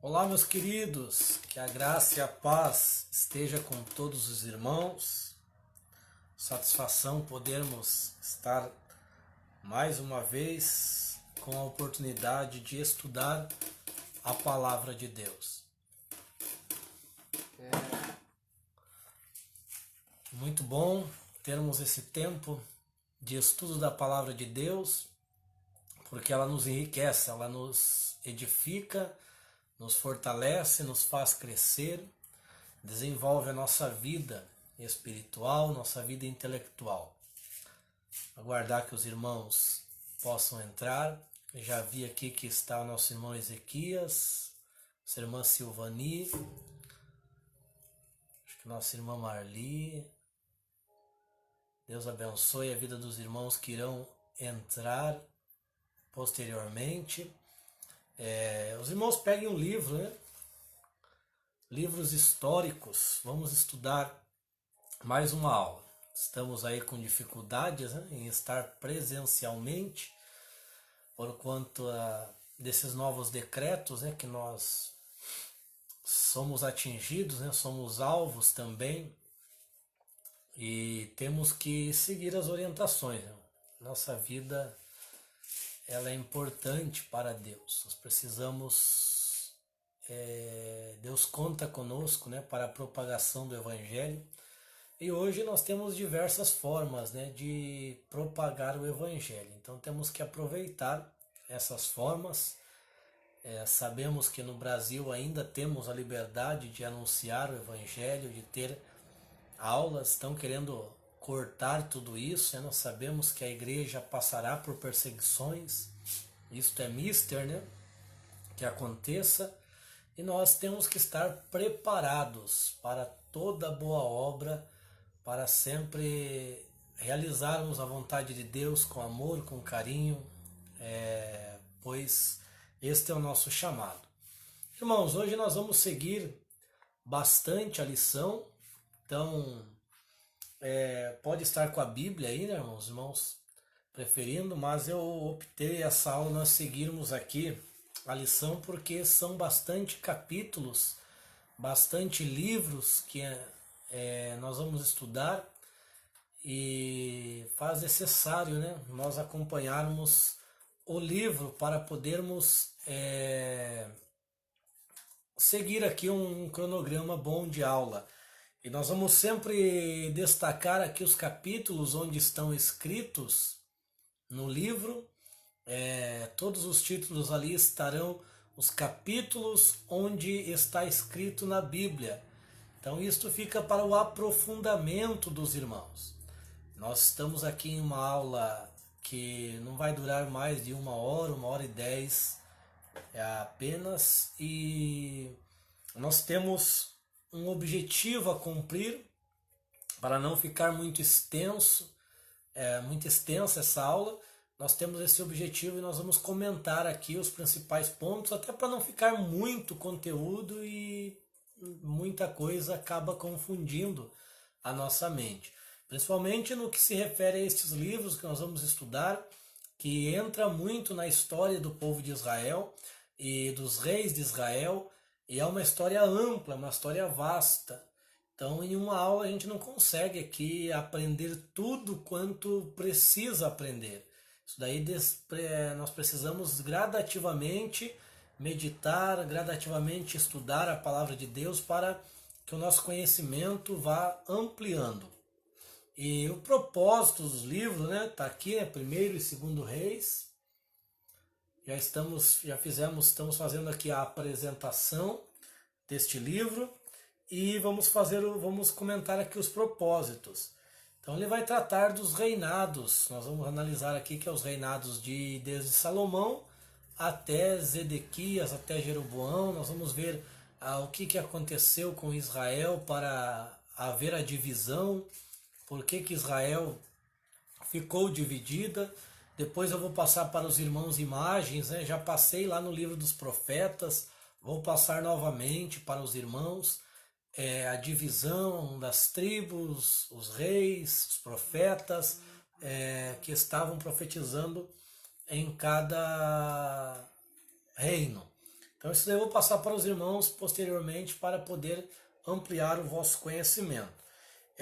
Olá, meus queridos, que a graça e a paz esteja com todos os irmãos. Satisfação podermos estar mais uma vez com a oportunidade de estudar a palavra de Deus. Muito bom termos esse tempo de estudo da palavra de Deus, porque ela nos enriquece, ela nos edifica, nos fortalece, nos faz crescer, desenvolve a nossa vida espiritual, nossa vida intelectual. Aguardar que os irmãos possam entrar. Eu já vi aqui que está o nosso irmão Ezequias, nossa irmã Silvani, acho que nossa irmã Marli. Deus abençoe a vida dos irmãos que irão entrar posteriormente. Os irmãos peguem um livro, né? Livros históricos. Vamos estudar mais uma aula. Estamos aí com dificuldades, né, em estar presencialmente por conta desses novos decretos, né, que nós somos atingidos, né, somos alvos também, e temos que seguir as orientações, né? Nossa vida ela é importante para Deus. Nós precisamos, Deus conta conosco, né, para a propagação do Evangelho. E hoje nós temos diversas formas, né, de propagar o Evangelho. Então temos que aproveitar essas formas. Sabemos que no Brasil ainda temos a liberdade de anunciar o Evangelho, de ter aulas. Estão querendo cortar tudo isso, né? Nós sabemos que a igreja passará por perseguições. Isto é mister, né? Que aconteça. E nós temos que estar preparados para toda boa obra, para sempre realizarmos a vontade de Deus com amor, com carinho, pois este é o nosso chamado. Irmãos, hoje nós vamos seguir bastante a lição, então pode estar com a Bíblia aí, né, irmãos preferindo, mas eu optei essa aula nós seguirmos aqui a lição porque são bastante capítulos, bastante livros que nós vamos estudar, e faz necessário, né, nós acompanharmos o livro para podermos seguir aqui um cronograma bom de aula. E nós vamos sempre destacar aqui os capítulos onde estão escritos no livro. Todos os títulos ali estarão os capítulos onde está escrito na Bíblia. Então isto fica para o aprofundamento dos irmãos. Nós estamos aqui em uma aula que não vai durar mais de 1 hora, 1 hora e 10 apenas, e nós temos um objetivo a cumprir para não ficar muito extenso, muito extensa essa aula. Nós temos esse objetivo e nós vamos comentar aqui os principais pontos, até para não ficar muito conteúdo e muita coisa acaba confundindo a nossa mente. Principalmente no que se refere a estes livros que nós vamos estudar, que entra muito na história do povo de Israel e dos reis de Israel, e é uma história ampla, uma história vasta. Então, em uma aula a gente não consegue aqui aprender tudo quanto precisa aprender. Isso daí nós precisamos gradativamente meditar, gradativamente estudar a palavra de Deus para que o nosso conhecimento vá ampliando. E o propósito dos livros, né, tá aqui, Primeiro e Segundo Reis. Estamos fazendo aqui a apresentação deste livro e vamos comentar aqui os propósitos. Então ele vai tratar dos reinados. Nós vamos analisar aqui que é os reinados desde Salomão até Zedequias, até Jeroboão. Nós vamos ver o que aconteceu com Israel para haver a divisão, por que Israel ficou dividida. Depois eu vou passar para os irmãos imagens, né? Já passei lá no livro dos profetas, vou passar novamente para os irmãos a divisão das tribos, os reis, os profetas que estavam profetizando em cada reino. Então isso daí eu vou passar para os irmãos posteriormente para poder ampliar o vosso conhecimento.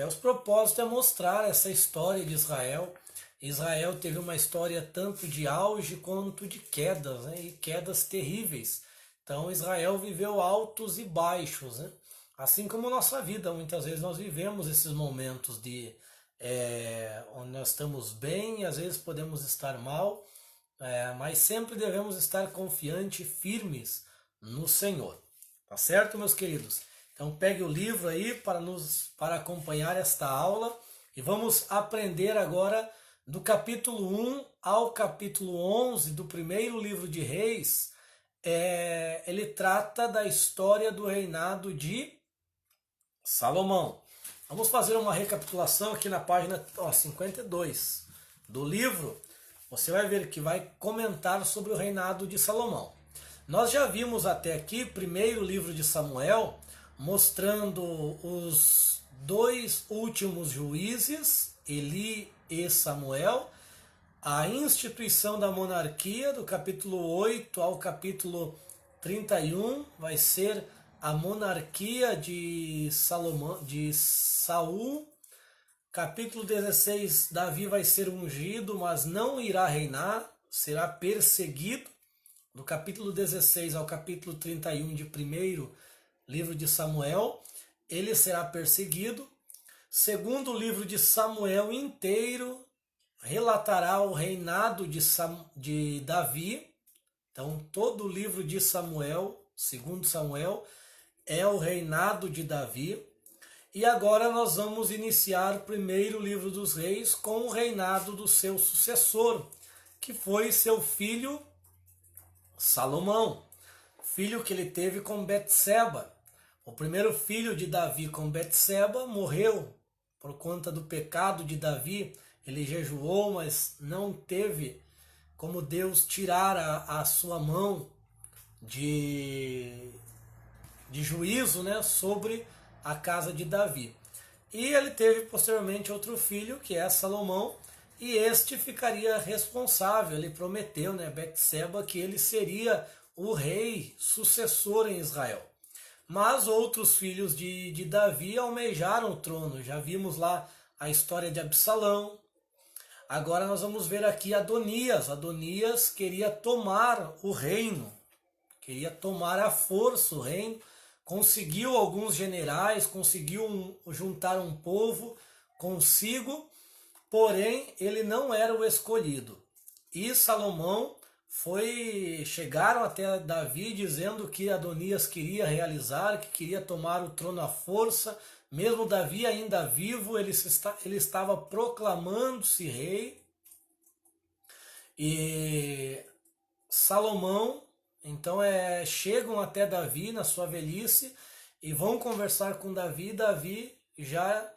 Os propósitos é mostrar essa história de Israel. Israel teve uma história tanto de auge quanto de quedas, né? E quedas terríveis. Então Israel viveu altos e baixos, né? Assim como nossa vida, muitas vezes nós vivemos esses momentos de onde nós estamos bem, às vezes podemos estar mal, mas sempre devemos estar confiantes e firmes no Senhor. Tá certo, meus queridos? Então pegue o livro aí para acompanhar esta aula e vamos aprender agora do capítulo 1 ao capítulo 11 do primeiro livro de Reis. Ele trata da história do reinado de Salomão. Vamos fazer uma recapitulação aqui na página 52 do livro. Você vai ver que vai comentar sobre o reinado de Salomão. Nós já vimos até aqui, primeiro livro de Samuel, mostrando os dois últimos juízes, Eli e Samuel, a instituição da monarquia, do capítulo 8 ao capítulo 31, vai ser a monarquia de Saul. Capítulo 16, Davi vai ser ungido, mas não irá reinar, será perseguido. Do capítulo 16 ao capítulo 31 de primeiro livro de Samuel, ele será perseguido. Segundo livro de Samuel inteiro relatará o reinado de Davi. Então, todo o livro de Samuel, segundo Samuel, é o reinado de Davi. E agora nós vamos iniciar o primeiro livro dos reis com o reinado do seu sucessor, que foi seu filho Salomão, filho que ele teve com Betseba. O primeiro filho de Davi com Betseba morreu por conta do pecado de Davi. Ele jejuou, mas não teve como Deus tirar a sua mão de juízo, né, sobre a casa de Davi. E ele teve posteriormente outro filho, que é Salomão, e este ficaria responsável. Ele prometeu, né, Betseba, que ele seria o rei sucessor em Israel. Mas outros filhos de Davi almejaram o trono. Já vimos lá a história de Absalão. Agora nós vamos ver aqui Adonias. Adonias queria tomar o reino, queria tomar à força o reino. Conseguiu alguns generais, conseguiu juntar um povo consigo, porém ele não era o escolhido. E Salomão chegaram até Davi dizendo que Adonias queria realizar, que queria tomar o trono à força. Mesmo Davi ainda vivo, ele estava proclamando-se rei. E Salomão, então, chegam até Davi na sua velhice e vão conversar com Davi. Davi já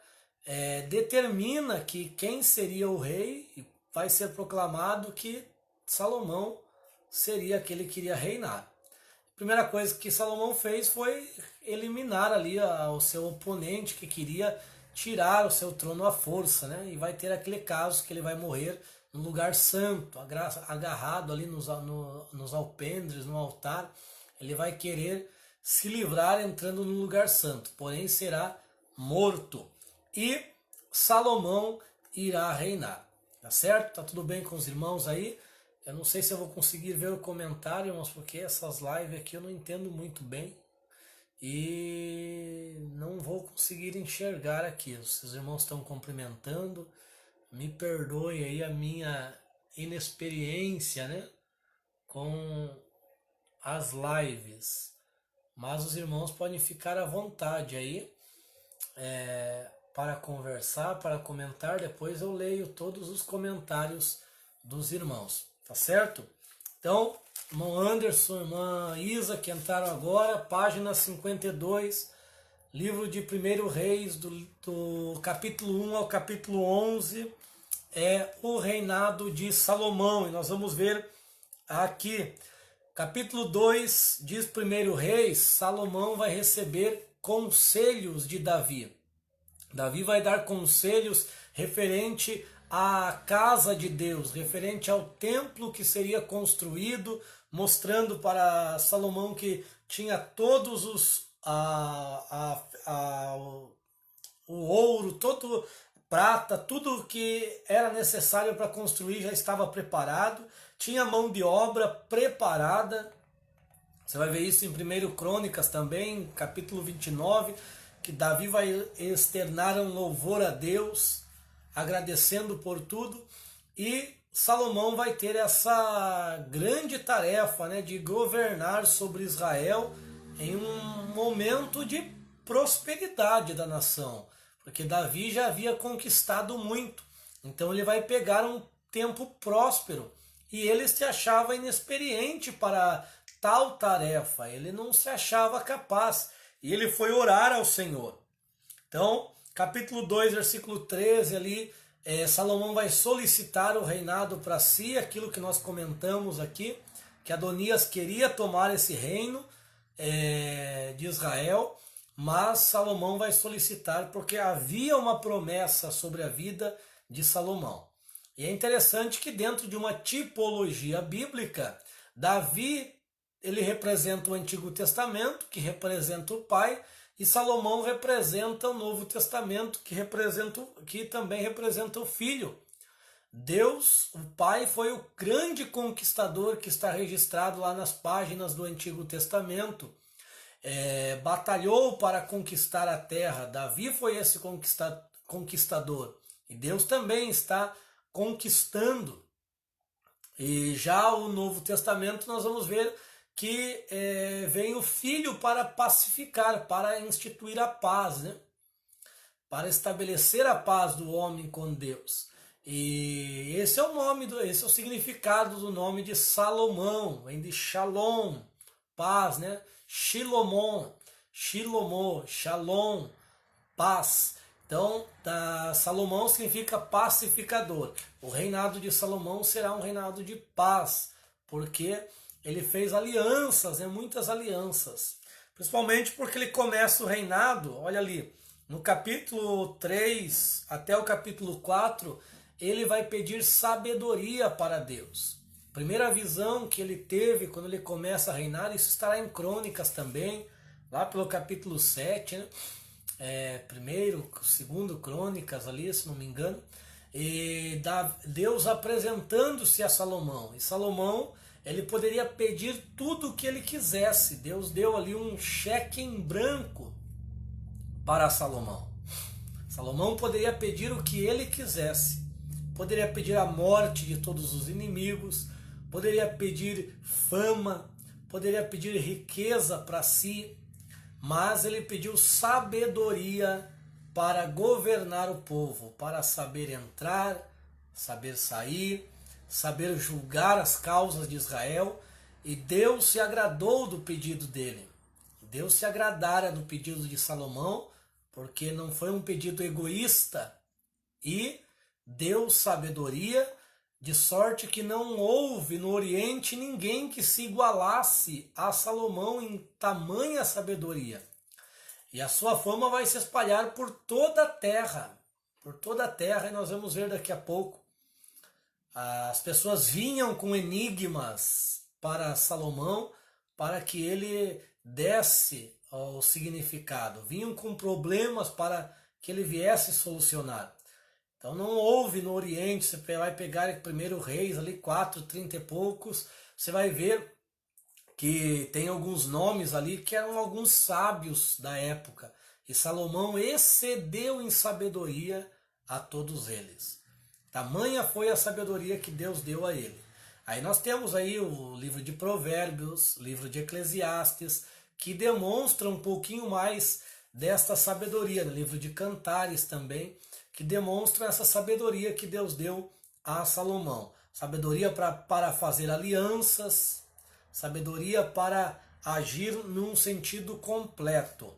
determina que quem seria o rei, e vai ser proclamado que Salomão seria aquele que iria reinar. A primeira coisa que Salomão fez foi eliminar ali o seu oponente que queria tirar o seu trono à força, né? E vai ter aquele caso que ele vai morrer no lugar santo, agarrado ali nos alpendres, no altar. Ele vai querer se livrar entrando no lugar santo, porém será morto. E Salomão irá reinar, tá certo? Tá tudo bem com os irmãos aí? Eu não sei se eu vou conseguir ver o comentário, mas porque essas lives aqui eu não entendo muito bem e não vou conseguir enxergar aqui. Os irmãos estão cumprimentando. Me perdoe aí a minha inexperiência, né, com as lives, mas os irmãos podem ficar à vontade aí para conversar, para comentar. Depois eu leio todos os comentários dos irmãos, tá certo? Então, irmão Anderson, irmã Isa, que entraram agora, página 52, livro de 1 Reis, do capítulo 1 ao capítulo 11, é o reinado de Salomão. E nós vamos ver aqui, capítulo 2, diz 1 Reis, Salomão vai receber conselhos de Davi. Davi vai dar conselhos referente à casa de Deus, referente ao templo que seria construído, mostrando para Salomão que tinha todos os o ouro, todo prata, tudo que era necessário para construir já estava preparado, tinha mão de obra preparada. Você vai ver isso em 1 Crônicas também, capítulo 29, que Davi vai externar um louvor a Deus, agradecendo por tudo, e Salomão vai ter essa grande tarefa, né, de governar sobre Israel em um momento de prosperidade da nação, porque Davi já havia conquistado muito, então ele vai pegar um tempo próspero, e ele se achava inexperiente para tal tarefa, ele não se achava capaz, e ele foi orar ao Senhor. Então, capítulo 2, versículo 13 ali, Salomão vai solicitar o reinado para si, aquilo que nós comentamos aqui, que Adonias queria tomar esse reino de Israel, mas Salomão vai solicitar porque havia uma promessa sobre a vida de Salomão. E é interessante que dentro de uma tipologia bíblica, Davi ele representa o Antigo Testamento, que representa o Pai, e Salomão representa o Novo Testamento, que também representa o Filho. Deus, o Pai, foi o grande conquistador que está registrado lá nas páginas do Antigo Testamento. Batalhou para conquistar a terra. Davi foi esse conquistador. E Deus também está conquistando. E já o Novo Testamento nós vamos ver que vem o Filho para pacificar, para instituir a paz, né? Para estabelecer a paz do homem com Deus. E esse é o nome, esse é o significado do nome de Salomão, vem de Shalom, paz, né? Shilomon, Shilomô, Shalom, paz. Então, Salomão significa pacificador. O reinado de Salomão será um reinado de paz, porque ele fez alianças, né, muitas alianças. Principalmente porque ele começa o reinado, olha ali, no capítulo 3 até o capítulo 4, ele vai pedir sabedoria para Deus. Primeira visão que ele teve quando ele começa a reinar, isso estará em Crônicas também, lá pelo capítulo 7, né? Primeiro, segundo Crônicas ali, se não me engano, e Deus apresentando-se a Salomão. E Salomão, ele poderia pedir tudo o que ele quisesse. Deus deu ali um cheque em branco para Salomão. Salomão poderia pedir o que ele quisesse. Poderia pedir a morte de todos os inimigos, poderia pedir fama, poderia pedir riqueza para si, mas ele pediu sabedoria para governar o povo, para saber entrar, saber sair, saber julgar as causas de Israel, e Deus se agradou do pedido dele. Deus se agradara do pedido de Salomão, porque não foi um pedido egoísta, e deu sabedoria, de sorte que não houve no Oriente ninguém que se igualasse a Salomão em tamanha sabedoria. E a sua fama vai se espalhar por toda a terra, e nós vamos ver daqui a pouco. As pessoas vinham com enigmas para Salomão, para que ele desse o significado. Vinham com problemas para que ele viesse solucionar. Então não houve no Oriente, você vai pegar primeiro Reis ali, 4:30 e poucos, você vai ver que tem alguns nomes ali que eram alguns sábios da época. E Salomão excedeu em sabedoria a todos eles. Tamanha foi a sabedoria que Deus deu a ele. Aí nós temos aí o livro de Provérbios, livro de Eclesiastes, que demonstra um pouquinho mais desta sabedoria, no livro de Cantares também, que demonstram essa sabedoria que Deus deu a Salomão. Sabedoria para fazer alianças, sabedoria para agir num sentido completo.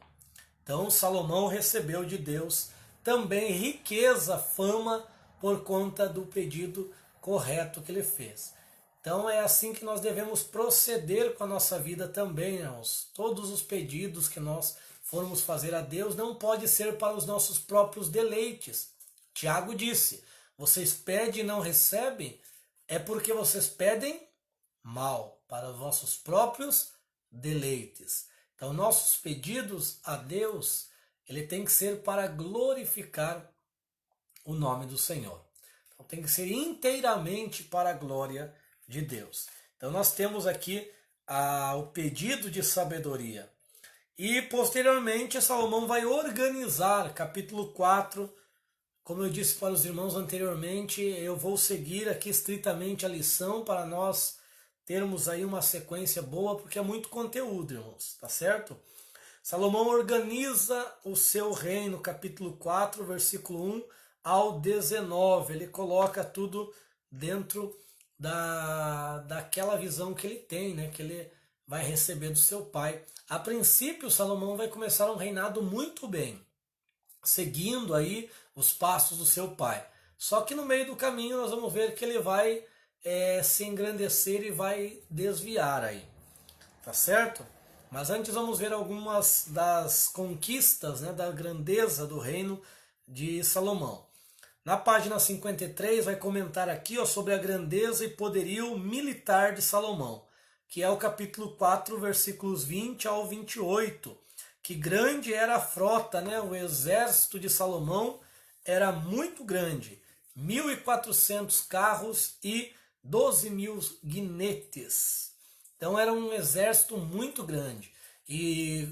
Então Salomão recebeu de Deus também riqueza, fama, por conta do pedido correto que ele fez. Então é assim que nós devemos proceder com a nossa vida também, irmãos. Todos os pedidos que nós formos fazer a Deus não pode ser para os nossos próprios deleites. Tiago disse, vocês pedem e não recebem, é porque vocês pedem mal. para os vossos próprios deleites. Então, nossos pedidos a Deus, ele tem que ser para glorificar o nome do Senhor. Então, tem que ser inteiramente para a glória de Deus. Então, nós temos aqui o pedido de sabedoria. E, posteriormente, Salomão vai organizar, capítulo 4, como eu disse para os irmãos anteriormente, eu vou seguir aqui estritamente a lição para nós termos aí uma sequência boa, porque é muito conteúdo, irmãos, tá certo? Salomão organiza o seu reino, capítulo 4, versículo 1 ao 19. Ele coloca tudo dentro daquela visão que ele tem, né? Que ele vai receber do seu pai. A princípio, Salomão vai começar um reinado muito bem, seguindo aí os passos do seu pai. Só que no meio do caminho nós vamos ver que ele vai se engrandecer e vai desviar aí, tá certo? Mas antes vamos ver algumas das conquistas, né, da grandeza do reino de Salomão. Na página 53 vai comentar aqui, ó, sobre a grandeza e poderio militar de Salomão, que é o capítulo 4, versículos 20 ao 28. Que grande era a frota, né? O exército de Salomão era muito grande, 1.400 carros e 12.000 guinetes. Então era um exército muito grande. E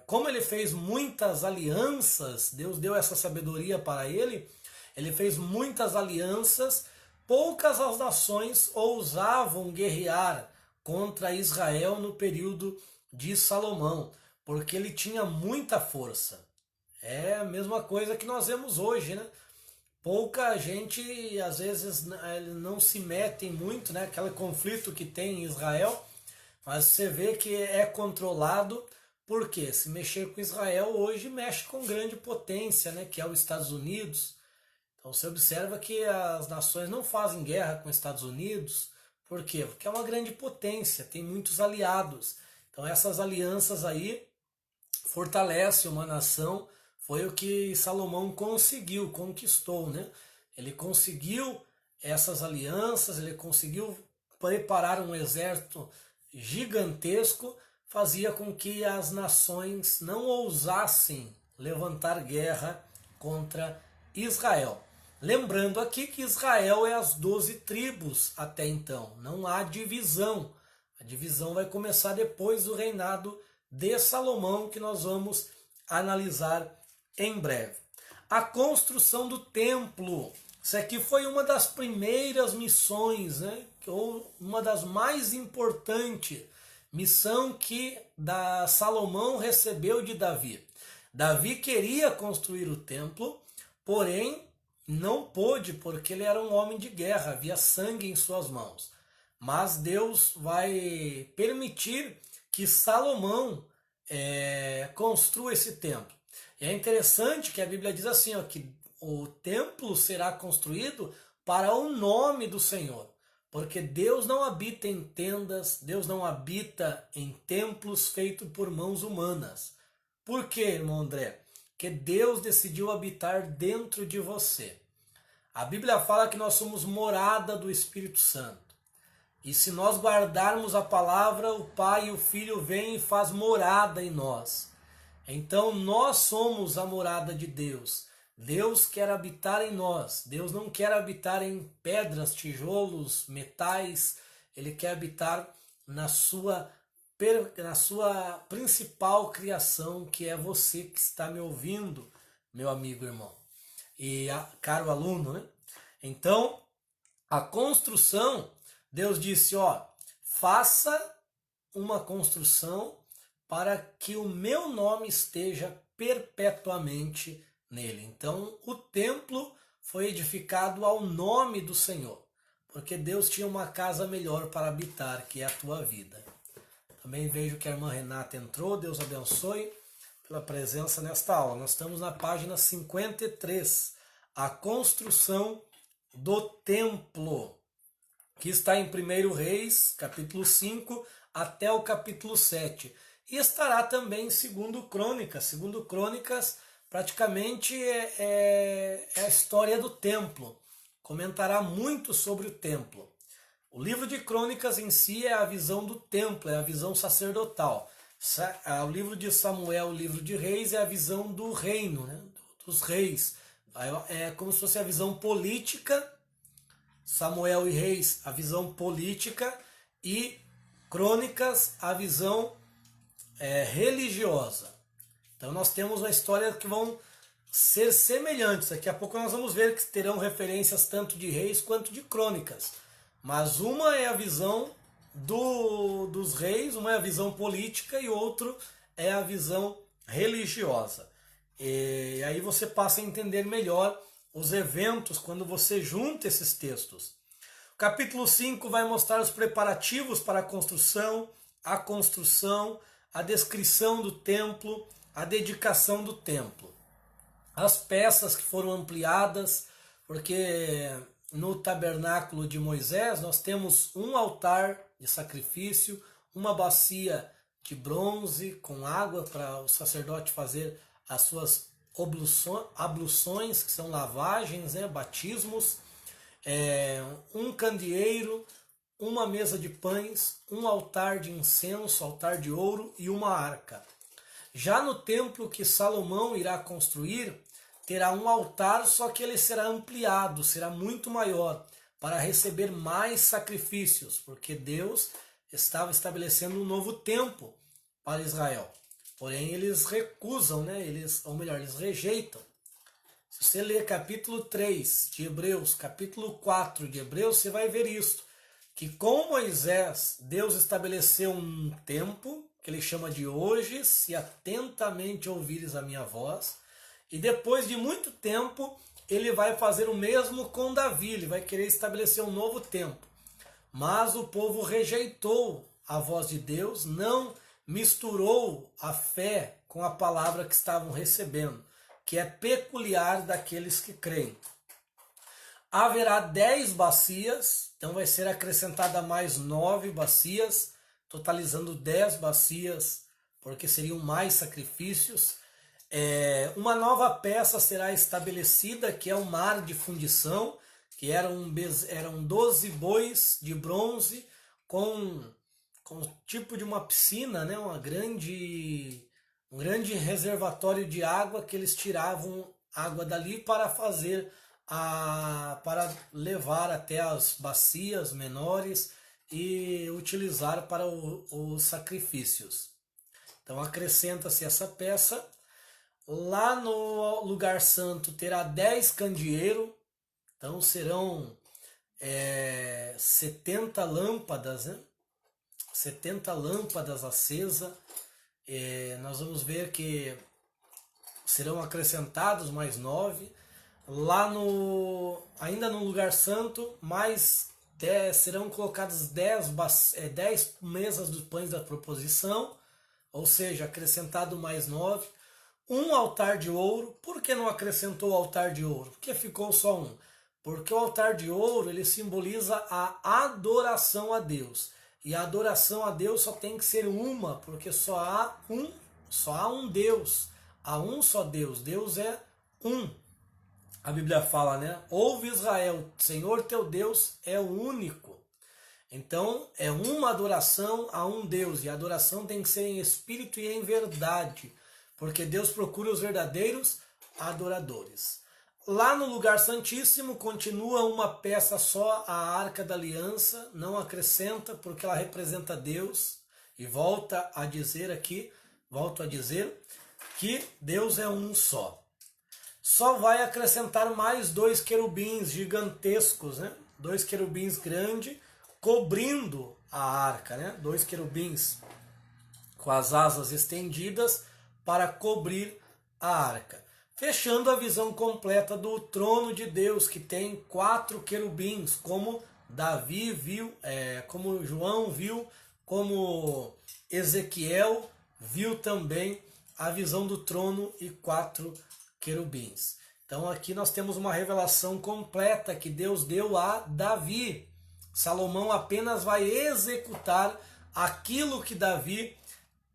como ele fez muitas alianças, Deus deu essa sabedoria para ele, ele fez muitas alianças, poucas as nações ousavam guerrear contra Israel no período de Salomão, porque ele tinha muita força. É a mesma coisa que nós vemos hoje, né? Pouca gente, às vezes, não se metem muito, né? Aquele conflito que tem em Israel, mas você vê que é controlado, porque se mexer com Israel hoje mexe com grande potência, né? Que é os Estados Unidos. Então você observa que as nações não fazem guerra com os Estados Unidos. Por quê? Porque é uma grande potência, tem muitos aliados. Então essas alianças aí fortalecem uma nação. Foi o que Salomão conquistou, né? Ele conseguiu essas alianças, ele conseguiu preparar um exército gigantesco, fazia com que as nações não ousassem levantar guerra contra Israel. Lembrando aqui que Israel é as 12 tribos até então, não há divisão. A divisão vai começar depois do reinado de Salomão, que nós vamos analisar em breve. A construção do templo. Isso aqui foi uma das primeiras missões, né? Ou uma das mais importantes. Missão que Salomão recebeu de Davi. Davi queria construir o templo, porém não pôde, porque ele era um homem de guerra, havia sangue em suas mãos. Mas Deus vai permitir que Salomão construa esse templo. E é interessante que a Bíblia diz assim, ó, que o templo será construído para o nome do Senhor. Porque Deus não habita em tendas, Deus não habita em templos feitos por mãos humanas. Por quê, irmão André? Porque Deus decidiu habitar dentro de você. A Bíblia fala que nós somos morada do Espírito Santo. E se nós guardarmos a palavra, o Pai e o Filho vêm e faz morada em nós. Então nós somos a morada de Deus. Deus quer habitar em nós. Deus não quer habitar em pedras, tijolos, metais. Ele quer habitar na sua principal criação, que é você que está me ouvindo, meu amigo irmão. E caro aluno, né? Então, a construção, Deus disse, ó, faça uma construção para que o meu nome esteja perpetuamente nele. Então, o templo foi edificado ao nome do Senhor, porque Deus tinha uma casa melhor para habitar, que é a tua vida. Também vejo que a irmã Renata entrou, Deus abençoe pela presença nesta aula. Nós estamos na página 53, a construção do templo, que está em 1 Reis, capítulo 5, até o capítulo 7. E estará também em 2 Crônicas. 2 Crônicas praticamente é a história do templo. Comentará muito sobre o templo. O livro de Crônicas em si é a visão do templo, é a visão sacerdotal. O livro de Samuel, o livro de Reis, é a visão do reino, né? Dos reis. É como se fosse a visão política. Samuel e Reis, a visão política, e Crônicas, a visão religiosa. Então nós temos uma história que vão ser semelhantes. Daqui a pouco nós vamos ver que terão referências tanto de Reis quanto de Crônicas. Mas uma é a visão dos reis, uma é a visão política e outro é a visão religiosa. E aí você passa a entender melhor os eventos quando você junta esses textos. O capítulo 5 vai mostrar os preparativos para a construção, a descrição do templo, a dedicação do templo. As peças que foram ampliadas, porque no tabernáculo de Moisés nós temos um altar de sacrifício, uma bacia de bronze com água para o sacerdote fazer as suas abluções, que são lavagens, né, batismos, um candeeiro, uma mesa de pães, um altar de incenso, altar de ouro e uma arca. Já no templo que Salomão irá construir, terá um altar, só que ele será ampliado, será muito maior, para receber mais sacrifícios, porque Deus estava estabelecendo um novo tempo para Israel. Porém, eles recusam, né? Eles rejeitam. Se você ler capítulo 3 de Hebreus, capítulo 4 de Hebreus, você vai ver isso. Que com Moisés, Deus estabeleceu um tempo, que ele chama de hoje, se atentamente ouvires a minha voz. E depois de muito tempo, ele vai fazer o mesmo com Davi, ele vai querer estabelecer um novo tempo. Mas o povo rejeitou a voz de Deus, não misturou a fé com a palavra que estavam recebendo, que é peculiar daqueles que creem. Haverá 10 bacias, então vai ser acrescentada mais 9 bacias, totalizando 10 bacias, porque seriam mais sacrifícios. Uma nova peça será estabelecida, que é o mar de fundição, que eram 12 bois de bronze com tipo de uma piscina, né? um grande reservatório de água, que eles tiravam água dali para para levar até as bacias menores e utilizar para os sacrifícios. Então acrescenta-se essa peça. Lá no lugar santo terá 10 candeeiros, então serão 70 lâmpadas, né? 70 lâmpadas acesas. Nós vamos ver que serão acrescentados mais 9. Lá ainda no lugar santo, serão colocadas 10 mesas dos pães da proposição, ou seja, acrescentado mais 9. Um altar de ouro. Por que não acrescentou o altar de ouro? Porque ficou só um. Porque o altar de ouro, ele simboliza a adoração a Deus. E a adoração a Deus só tem que ser uma, porque só há um Deus. Há um só Deus. Deus é um. A Bíblia fala, né? Ouve Israel, Senhor teu Deus é o único. Então, é uma adoração a um Deus. E a adoração tem que ser em espírito e em verdade. Porque Deus procura os verdadeiros adoradores. Lá no lugar santíssimo continua uma peça só, a Arca da Aliança, não acrescenta porque ela representa Deus. E volto a dizer que Deus é um só. Só vai acrescentar mais 2 querubins gigantescos, né? 2 querubins grandes, cobrindo a arca, né? 2 querubins com as asas estendidas, para cobrir a arca. Fechando a visão completa do trono de Deus, que tem 4 querubins, como Davi viu, como João viu, como Ezequiel viu também a visão do trono e 4 querubins. Então aqui nós temos uma revelação completa que Deus deu a Davi. Salomão apenas vai executar aquilo que Davi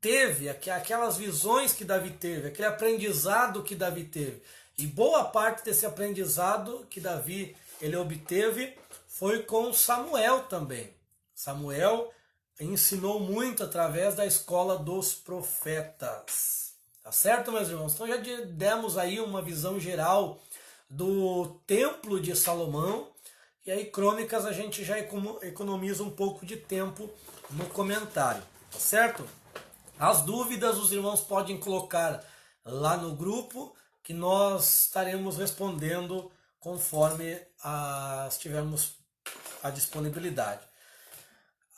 teve, aquelas visões que Davi teve, aquele aprendizado que Davi teve. E boa parte desse aprendizado que Davi ele obteve foi com Samuel também. Samuel ensinou muito através da escola dos profetas. Tá certo, meus irmãos? Então já demos aí uma visão geral do Templo de Salomão. E aí, Crônicas, a gente já economiza um pouco de tempo no comentário, tá certo? As dúvidas os irmãos podem colocar lá no grupo, que nós estaremos respondendo conforme tivermos a disponibilidade.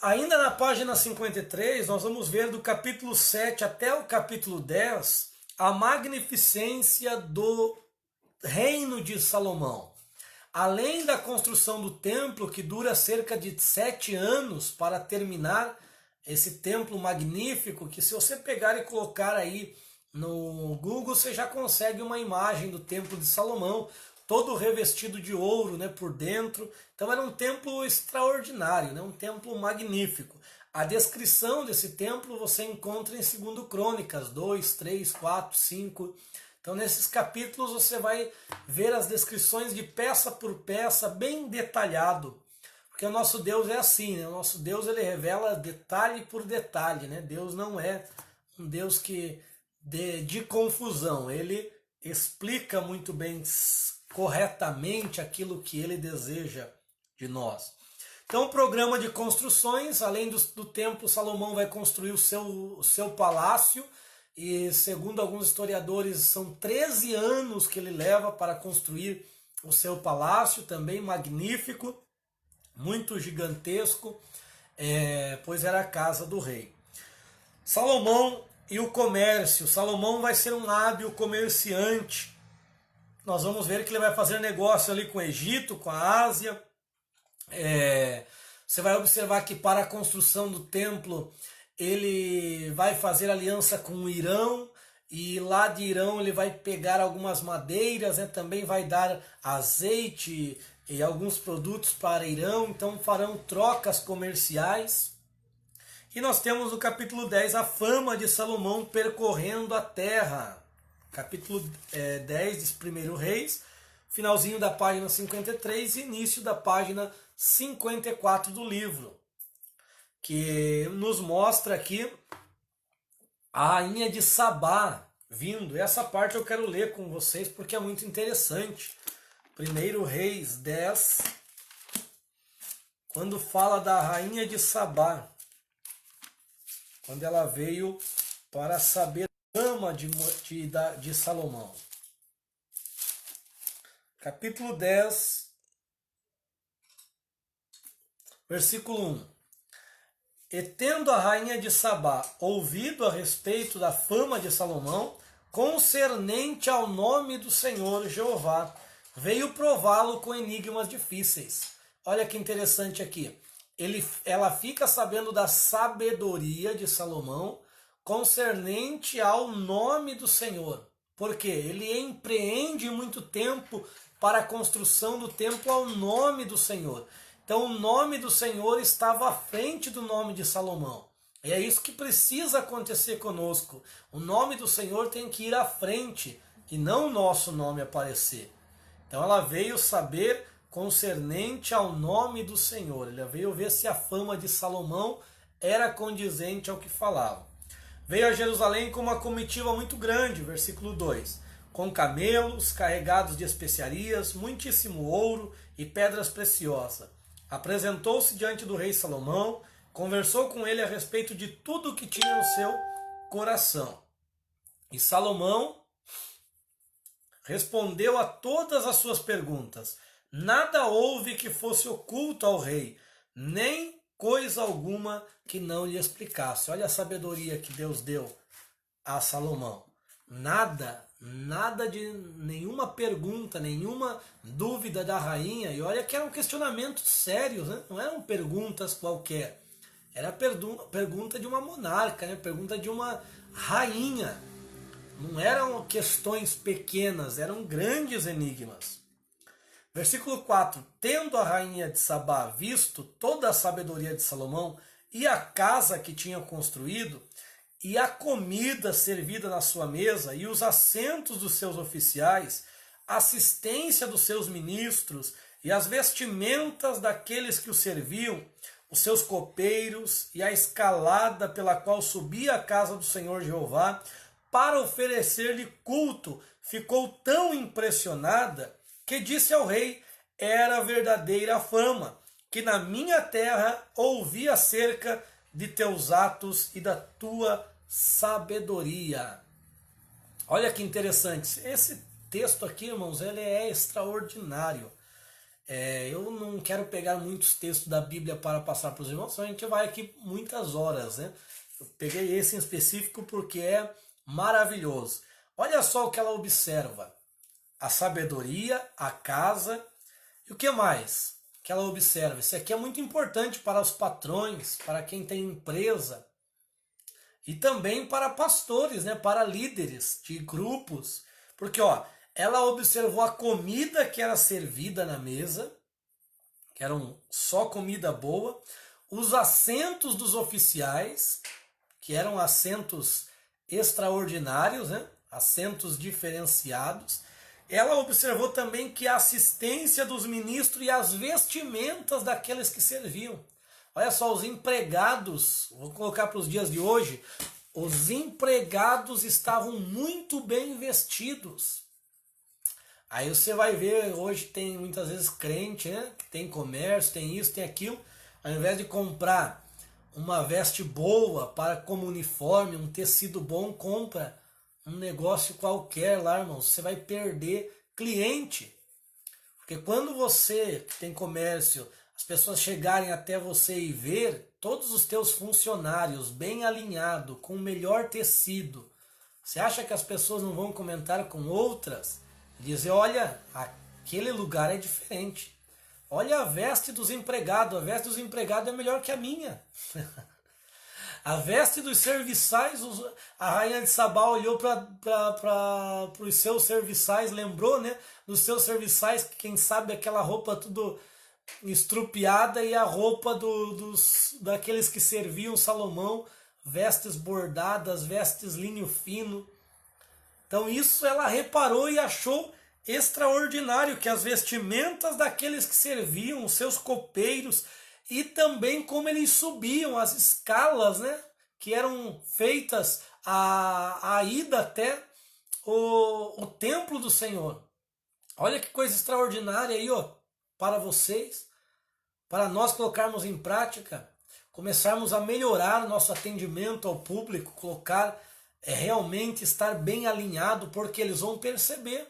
Ainda na página 53, nós vamos ver do capítulo 7 até o capítulo 10 a magnificência do reino de Salomão. Além da construção do templo, que dura cerca de 7 anos para terminar, esse templo magnífico, que se você pegar e colocar aí no Google, você já consegue uma imagem do templo de Salomão, todo revestido de ouro, né, por dentro. Então era um templo extraordinário, né, um templo magnífico. A descrição desse templo você encontra em 2 Crônicas 2, 3, 4, 5. Então nesses capítulos você vai ver as descrições de peça por peça, bem detalhado. Porque o nosso Deus é assim, né? O nosso Deus ele revela detalhe por detalhe, né? Deus não é um Deus de confusão, ele explica muito bem, corretamente aquilo que ele deseja de nós. Então o programa de construções, além do templo, Salomão vai construir o seu palácio, e segundo alguns historiadores são 13 anos que ele leva para construir o seu palácio, também magnífico, muito gigantesco, pois era a casa do rei. Salomão e o comércio. Salomão vai ser um hábil comerciante. Nós vamos ver que ele vai fazer negócio ali com o Egito, com a Ásia. Você vai observar que para a construção do templo ele vai fazer aliança com o Irão, e lá de Irão ele vai pegar algumas madeiras, né? Também vai dar azeite e alguns produtos para Irão, então farão trocas comerciais. E nós temos no capítulo 10 a fama de Salomão percorrendo a terra. Capítulo 10 de 1 Reis, finalzinho da página 53 e início da página 54 do livro, que nos mostra aqui a rainha de Sabá vindo. Essa parte eu quero ler com vocês porque é muito interessante. 1 Reis 10, quando fala da rainha de Sabá, quando ela veio para saber a fama de Salomão. Capítulo 10, versículo 1. E tendo a rainha de Sabá ouvido a respeito da fama de Salomão, concernente ao nome do Senhor Jeová, veio prová-lo com enigmas difíceis. Olha que interessante aqui. Ela fica sabendo da sabedoria de Salomão concernente ao nome do Senhor. Porque ele empreende muito tempo para a construção do templo ao nome do Senhor. Então o nome do Senhor estava à frente do nome de Salomão. E é isso que precisa acontecer conosco. O nome do Senhor tem que ir à frente e não o nosso nome aparecer. Então ela veio saber concernente ao nome do Senhor. Ela veio ver se a fama de Salomão era condizente ao que falava. Veio a Jerusalém com uma comitiva muito grande, versículo 2, com camelos carregados de especiarias, muitíssimo ouro e pedras preciosas. Apresentou-se diante do rei Salomão, conversou com ele a respeito de tudo o que tinha no seu coração. E Salomão respondeu a todas as suas perguntas. Nada houve que fosse oculto ao rei, nem coisa alguma que não lhe explicasse. Olha a sabedoria que Deus deu a Salomão. Nada de nenhuma pergunta, nenhuma dúvida da rainha. E olha que eram questionamentos sérios, né? Não eram perguntas qualquer. Era pergunta de uma monarca, né? Pergunta de uma rainha. Não eram questões pequenas, eram grandes enigmas. Versículo 4. Tendo a rainha de Sabá visto toda a sabedoria de Salomão e a casa que tinha construído, e a comida servida na sua mesa, e os assentos dos seus oficiais, a assistência dos seus ministros, e as vestimentas daqueles que o serviam, os seus copeiros e a escalada pela qual subia à casa do Senhor Jeová para oferecer-lhe culto, ficou tão impressionada que disse ao rei: era verdadeira fama, que na minha terra ouvi acerca de teus atos e da tua sabedoria. Olha que interessante. Esse texto aqui, irmãos, ele é extraordinário. Eu não quero pegar muitos textos da Bíblia para passar para os irmãos, senão a gente vai aqui muitas horas, né? Eu peguei esse em específico porque é maravilhoso. Olha só o que ela observa: a sabedoria, a casa e o que mais que ela observa. Isso aqui é muito importante para os patrões, para quem tem empresa e também para pastores, né? Para líderes de grupos, porque ela observou a comida que era servida na mesa, que eram só comida boa, os assentos dos oficiais, que eram assentos extraordinários, né? Assentos diferenciados. Ela observou também que a assistência dos ministros e as vestimentas daqueles que serviam. Olha só, os empregados, vou colocar para os dias de hoje, os empregados estavam muito bem vestidos. Aí você vai ver, hoje tem muitas vezes crente, né, que tem comércio, tem isso, tem aquilo. Ao invés de comprar uma veste boa para como uniforme, um tecido bom, compra um negócio qualquer lá, irmãos. Você vai perder cliente. Porque quando você que tem comércio, as pessoas chegarem até você e ver todos os teus funcionários bem alinhados, com o melhor tecido, você acha que as pessoas não vão comentar com outras? Dizer: olha, aquele lugar é diferente. Olha a veste dos empregados. A veste dos empregados é melhor que a minha. A veste dos serviçais, a rainha de Sabá olhou para os seus serviçais, lembrou, né? Dos seus serviçais, quem sabe aquela roupa tudo estrupiada, e a roupa daqueles que serviam Salomão, vestes bordadas, vestes linho fino. Então isso ela reparou e achou extraordinário, que as vestimentas daqueles que serviam, os seus copeiros, e também como eles subiam as escalas, né, que eram feitas a ida até o templo do Senhor. Olha que coisa extraordinária aí, para vocês, para nós colocarmos em prática, começarmos a melhorar o nosso atendimento ao público, colocar realmente estar bem alinhado, porque eles vão perceber.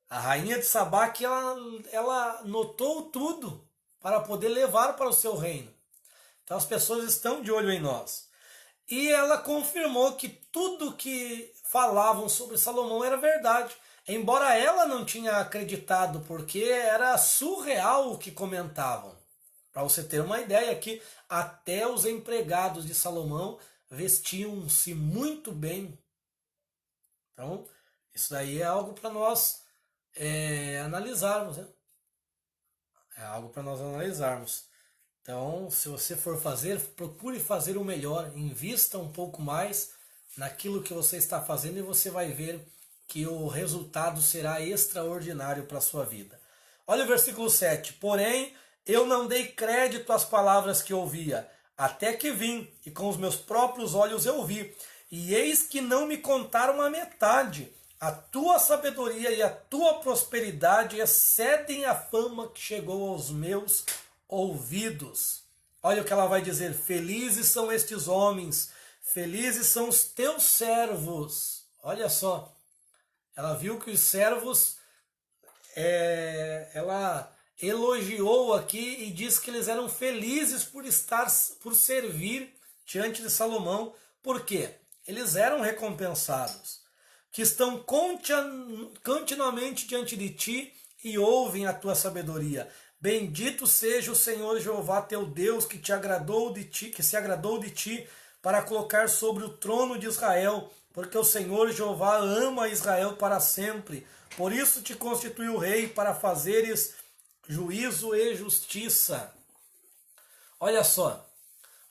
A rainha de Sabá, que ela notou tudo para poder levar para o seu reino. Então as pessoas estão de olho em nós. E ela confirmou que tudo que falavam sobre Salomão era verdade. Embora ela não tinha acreditado, porque era surreal o que comentavam. Para você ter uma ideia aqui, até os empregados de Salomão vestiam-se muito bem. Então, isso daí é algo para nós analisarmos, né? É algo para nós analisarmos. Então, se você for fazer, procure fazer o melhor, invista um pouco mais naquilo que você está fazendo e você vai ver que o resultado será extraordinário para a sua vida. Olha o versículo 7. Porém, eu não dei crédito às palavras que ouvia, até que vim, e com os meus próprios olhos eu vi. E eis que não me contaram a metade. A tua sabedoria e a tua prosperidade excedem a fama que chegou aos meus ouvidos. Olha o que ela vai dizer: felizes são estes homens, felizes são os teus servos. Olha só, ela viu que os servos, ela elogiou aqui e diz que eles eram felizes por servir diante de Salomão. Por quê? Eles eram recompensados, que estão continuamente diante de ti e ouvem a tua sabedoria. Bendito seja o Senhor Jeová teu Deus, que se agradou de ti para colocar sobre o trono de Israel, porque o Senhor Jeová ama Israel para sempre. Por isso te constituiu rei, para fazeres juízo e justiça. Olha só,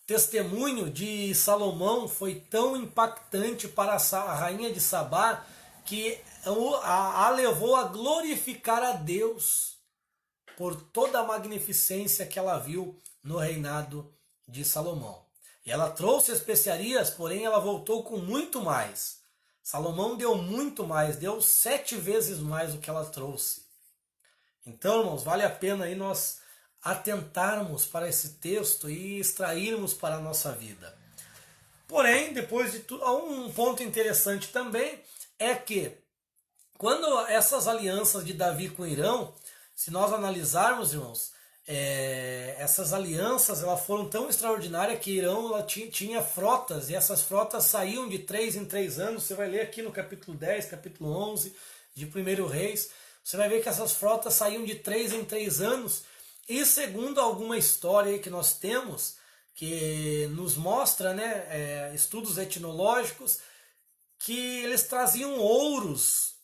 o testemunho de Salomão foi tão impactante para a rainha de Sabá que a levou a glorificar a Deus. por toda a magnificência que ela viu no reinado de Salomão. E ela trouxe especiarias, porém ela voltou com muito mais. Salomão deu muito mais, deu 7 vezes mais do que ela trouxe. Então, irmãos, vale a pena aí nós atentarmos para esse texto e extrairmos para a nossa vida. Porém, depois de tudo, um ponto interessante também é que quando essas alianças de Davi com Irão, se nós analisarmos, irmãos, essas alianças elas foram tão extraordinárias que Irão ela tinha frotas, e essas frotas saíam de 3 em 3 anos. Você vai ler aqui no capítulo 10, capítulo 11 de 1 Reis, você vai ver que essas frotas saíam de 3 em 3 anos, e segundo alguma história que nós temos, que nos mostra, né, estudos etnológicos, que eles traziam ouros,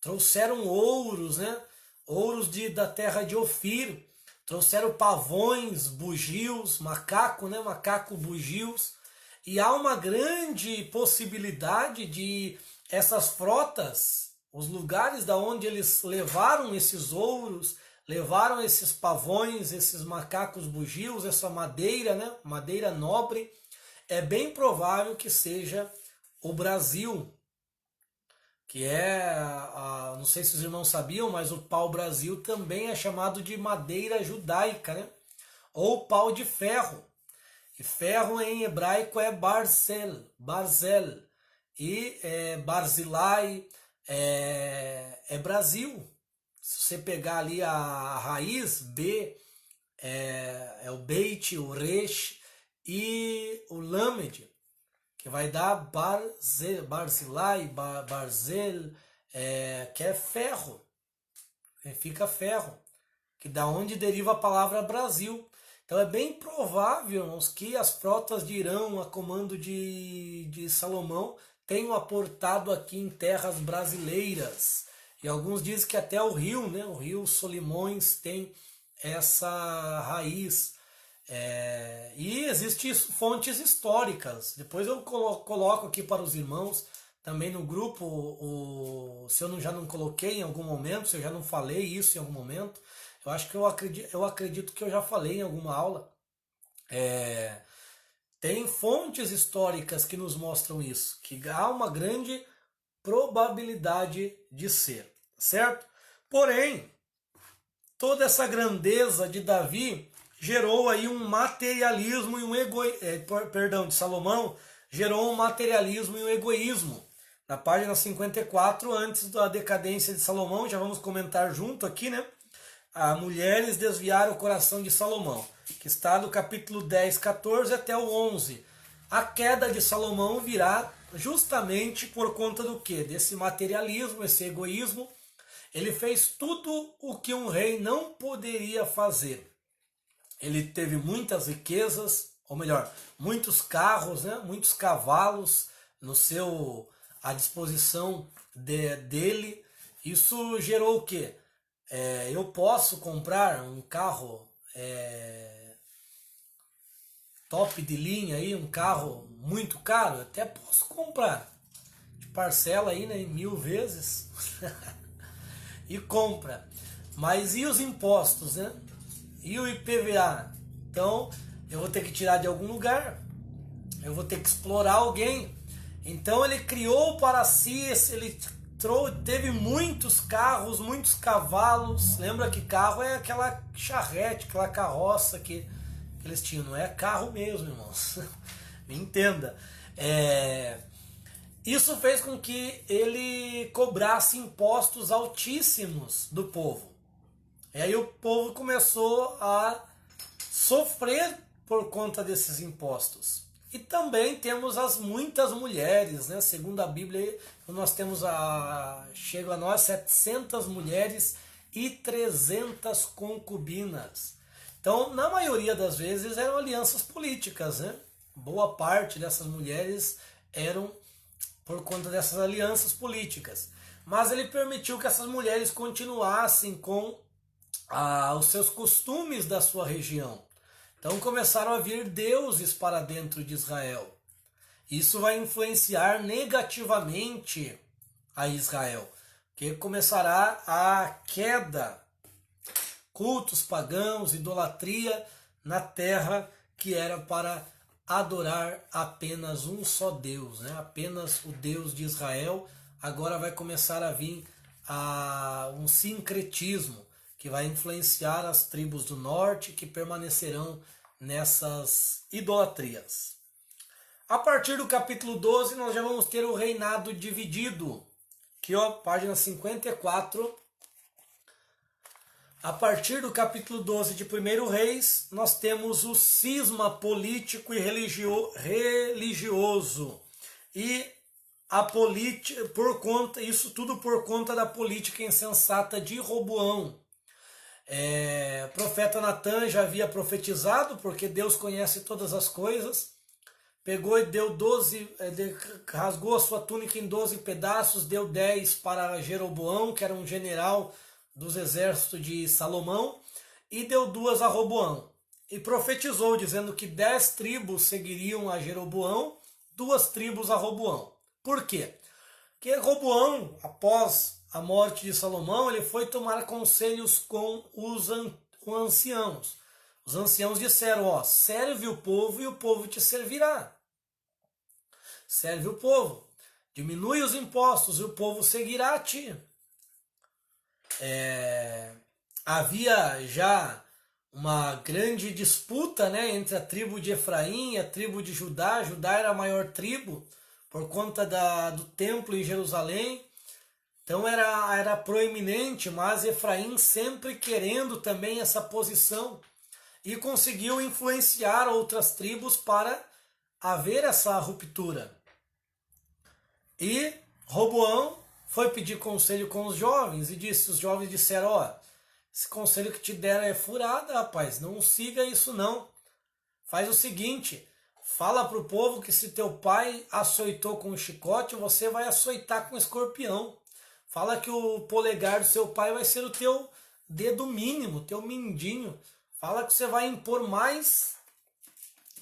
trouxeram ouros, né, ouros da terra de Ofir, trouxeram pavões, bugios, macaco, né, macaco, bugios, e há uma grande possibilidade de essas frotas, os lugares da onde eles levaram esses ouros, levaram esses pavões, esses macacos bugios, essa madeira, né, madeira nobre, é bem provável que seja o Brasil, que não sei se os irmãos sabiam, mas o pau-brasil também é chamado de madeira judaica, né? Ou pau de ferro. E ferro em hebraico é barzel, e barzilai é Brasil. Se você pegar ali a raiz, B, é o beit, o resh e o lamed, que vai dar barzilai, barzel, que é ferro, fica ferro, que da onde deriva a palavra Brasil. Então é bem provável, irmãos, que as frotas de Irão, a comando de Salomão, tenham aportado aqui em terras brasileiras. E alguns dizem que até o rio, né, o rio Solimões tem essa raiz. E existem fontes históricas. Depois eu coloco aqui para os irmãos, também no grupo, se eu já não coloquei em algum momento, se eu já não falei isso em algum momento, eu acho que eu acredito que eu já falei em alguma aula. Tem fontes históricas que nos mostram isso, que há uma grande probabilidade de ser, certo? Porém, toda essa grandeza de Davi gerou aí um materialismo e de Salomão, gerou um materialismo e um egoísmo. Na página 54, antes da decadência de Salomão, já vamos comentar junto aqui, né? Mulheres desviaram o coração de Salomão, que está do capítulo 10, 14 até o 11. A queda de Salomão virá justamente por conta do quê? Desse materialismo, esse egoísmo. Ele fez tudo o que um rei não poderia fazer. Ele teve muitas riquezas, ou melhor, muitos carros, né? Muitos cavalos à disposição dele. Isso gerou o quê? Eu posso comprar um carro top de linha, aí, um carro muito caro? Até posso comprar. De parcela aí, né, em 1000 vezes. E compra. Mas e os impostos, né? E o IPVA? Então, eu vou ter que tirar de algum lugar. Eu vou ter que explorar alguém. Então, ele criou para si, teve muitos carros, muitos cavalos. Lembra que carro é aquela charrete, aquela carroça que eles tinham. Não é carro mesmo, irmãos. Me entenda. Isso fez com que ele cobrasse impostos altíssimos do povo. E aí o povo começou a sofrer por conta desses impostos. E também temos as muitas mulheres, né? Segundo a Bíblia, nós temos chega a nós 700 mulheres e 300 concubinas. Então, na maioria das vezes, eram alianças políticas, né? Boa parte dessas mulheres eram por conta dessas alianças políticas. Mas ele permitiu que essas mulheres continuassem com os seus costumes da sua região. Então começaram a vir deuses para dentro de Israel. Isso vai influenciar negativamente a Israel, que começará a queda cultos pagãos, idolatria na terra que era para adorar apenas um só Deus, né? Apenas o Deus de Israel. Agora vai começar a vir um sincretismo que vai influenciar as tribos do norte que permanecerão nessas idolatrias. A partir do capítulo 12 nós já vamos ter o reinado dividido. Aqui ó, página 54. A partir do capítulo 12 de 1 Reis, nós temos o cisma político e religioso. E a política, isso tudo por conta da política insensata de Roboão. O profeta Natan já havia profetizado, porque Deus conhece todas as coisas. Pegou e deu 12, rasgou a sua túnica em 12 pedaços, deu 10 para Jeroboão, que era um general dos exércitos de Salomão, e deu 2 a Roboão. E profetizou, dizendo que 10 tribos seguiriam a Jeroboão, 2 tribos a Roboão. Por quê? Porque Roboão, após a morte de Salomão, ele foi tomar conselhos com os anciãos. Os anciãos disseram, ó, serve o povo e o povo te servirá. Serve o povo, diminui os impostos e o povo seguirá a ti. Havia já uma grande disputa, né, entre a tribo de Efraim e a tribo de Judá. Judá era a maior tribo por conta do templo em Jerusalém. Então era proeminente, mas Efraim sempre querendo também essa posição. E conseguiu influenciar outras tribos para haver essa ruptura. E Roboão foi pedir conselho com os jovens e os jovens disseram, ó, esse conselho que te deram é furada, rapaz, não siga isso não. Faz o seguinte, fala para o povo que se teu pai açoitou com um chicote, você vai açoitar com um escorpião. Fala que o polegar do seu pai vai ser o teu dedo mínimo, teu mindinho. Fala que você vai impor mais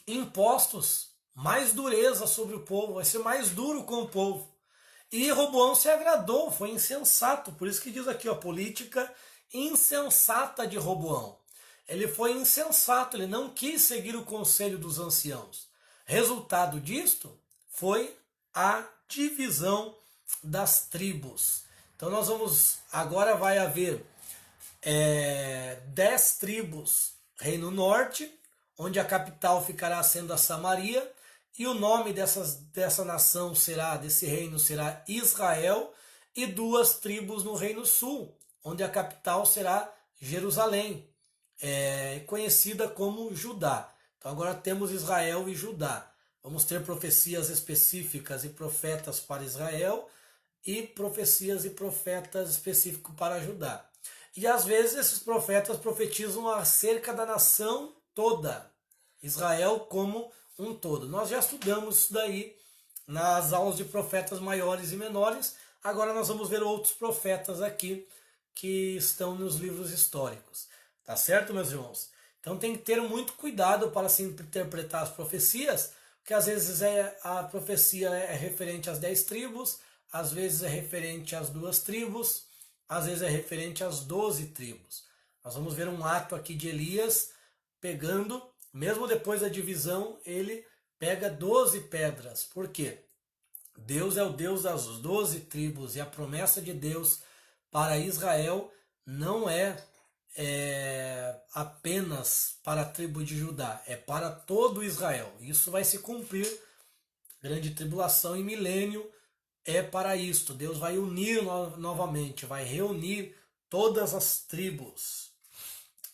impostos, mais dureza sobre o povo, vai ser mais duro com o povo. E Roboão se agradou, foi insensato, por isso que diz aqui, ó, política insensata de Roboão. Ele foi insensato, ele não quis seguir o conselho dos anciãos. Resultado disto foi a divisão das tribos. Então nós vamos, agora vai haver 10 tribos Reino Norte, onde a capital ficará sendo a Samaria, e o nome dessa nação desse reino será Israel, e 2 tribos no Reino Sul, onde a capital será Jerusalém, conhecida como Judá. Então agora temos Israel e Judá. Vamos ter profecias específicas e profetas para Israel, e profecias e profetas específicos para Judá. E às vezes esses profetas profetizam acerca da nação toda, Israel como um todo. Nós já estudamos isso daí nas aulas de profetas maiores e menores. Agora nós vamos ver outros profetas aqui que estão nos livros históricos. Tá certo, meus irmãos? Então tem que ter muito cuidado para se interpretar as profecias, porque às vezes a profecia é referente às 10 tribos, às vezes é referente às 2 tribos, às vezes é referente às 12 tribos. Nós vamos ver um ato aqui de Elias pegando, mesmo depois da divisão, ele pega 12 pedras. Por quê? Deus é o Deus das 12 tribos e a promessa de Deus para Israel não é apenas para a tribo de Judá, é para todo Israel. Isso vai se cumprir. Grande tribulação e milênio é para isto. Deus vai unir novamente, vai reunir todas as tribos,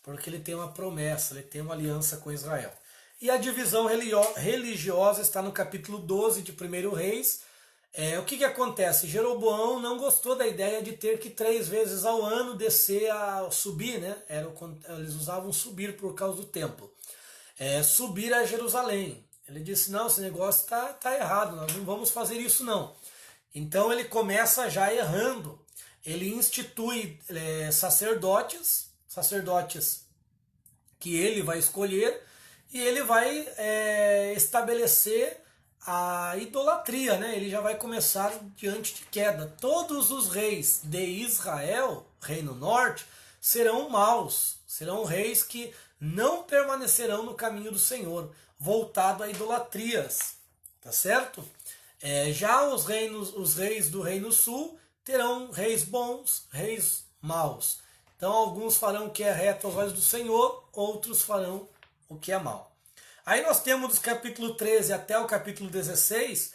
porque ele tem uma promessa, ele tem uma aliança com Israel. E a divisão religiosa está no capítulo 12 de 1 Reis. O que acontece? Jeroboão não gostou da ideia de ter que 3 vezes ao ano subir, né? Eles usavam subir por causa do templo. Subir a Jerusalém. Ele disse, não, esse negócio tá errado, nós não vamos fazer isso não. Então ele começa já errando. Ele institui sacerdotes que ele vai escolher, e ele vai estabelecer a idolatria, né? Ele já vai começar diante de queda. Todos os reis de Israel, Reino Norte, serão maus, Serão reis que não permanecerão no caminho do Senhor, voltado a idolatrias, tá certo? Já os reis do Reino Sul terão reis bons, reis maus. Então alguns farão o que é reto aos olhos do Senhor, outros farão o que é mal. Aí nós temos dos capítulo 13 até o capítulo 16,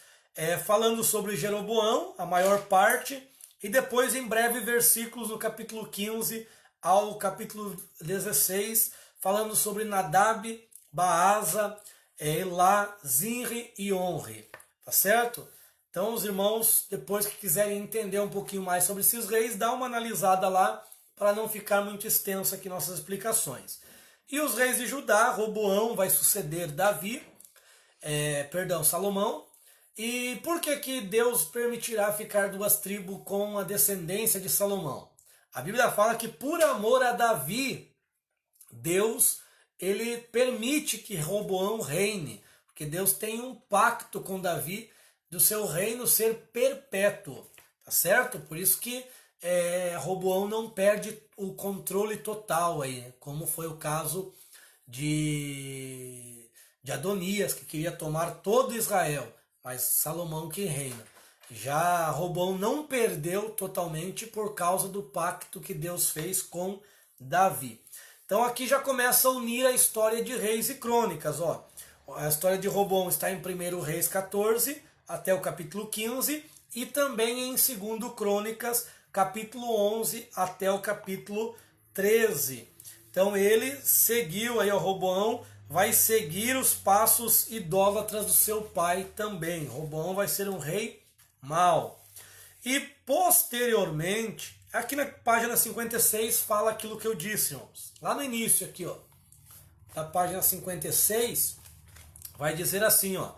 falando sobre Jeroboão, a maior parte, e depois em breve versículos no capítulo 15 ao capítulo 16, falando sobre Nadab, Baasa, Elá, Zinri e Onri, tá certo? Então os irmãos, depois que quiserem entender um pouquinho mais sobre esses reis, dá uma analisada lá, para não ficar muito extenso aqui nossas explicações. E os reis de Judá, Roboão vai suceder Salomão. E por que Deus permitirá ficar duas tribos com a descendência de Salomão? A Bíblia fala que por amor a Davi, Deus ele permite que Roboão reine, porque Deus tem um pacto com Davi do seu reino ser perpétuo, tá certo? Por isso que Roboão não perde o controle total aí, como foi o caso de Adonias, que queria tomar todo Israel, mas Salomão que reina. Já Roboão não perdeu totalmente por causa do pacto que Deus fez com Davi. Então aqui já começa a unir a história de Reis e Crônicas. Ó. A história de Roboão está em 1 Reis 14 até o capítulo 15 e também em 2 Crônicas capítulo 11 até o capítulo 13. Então ele seguiu, aí o Roboão vai seguir os passos idólatras do seu pai também. Roboão vai ser um rei mau. E posteriormente, aqui na página 56 fala aquilo que eu disse, irmãos. Lá no início aqui, ó, na página 56, vai dizer assim, ó: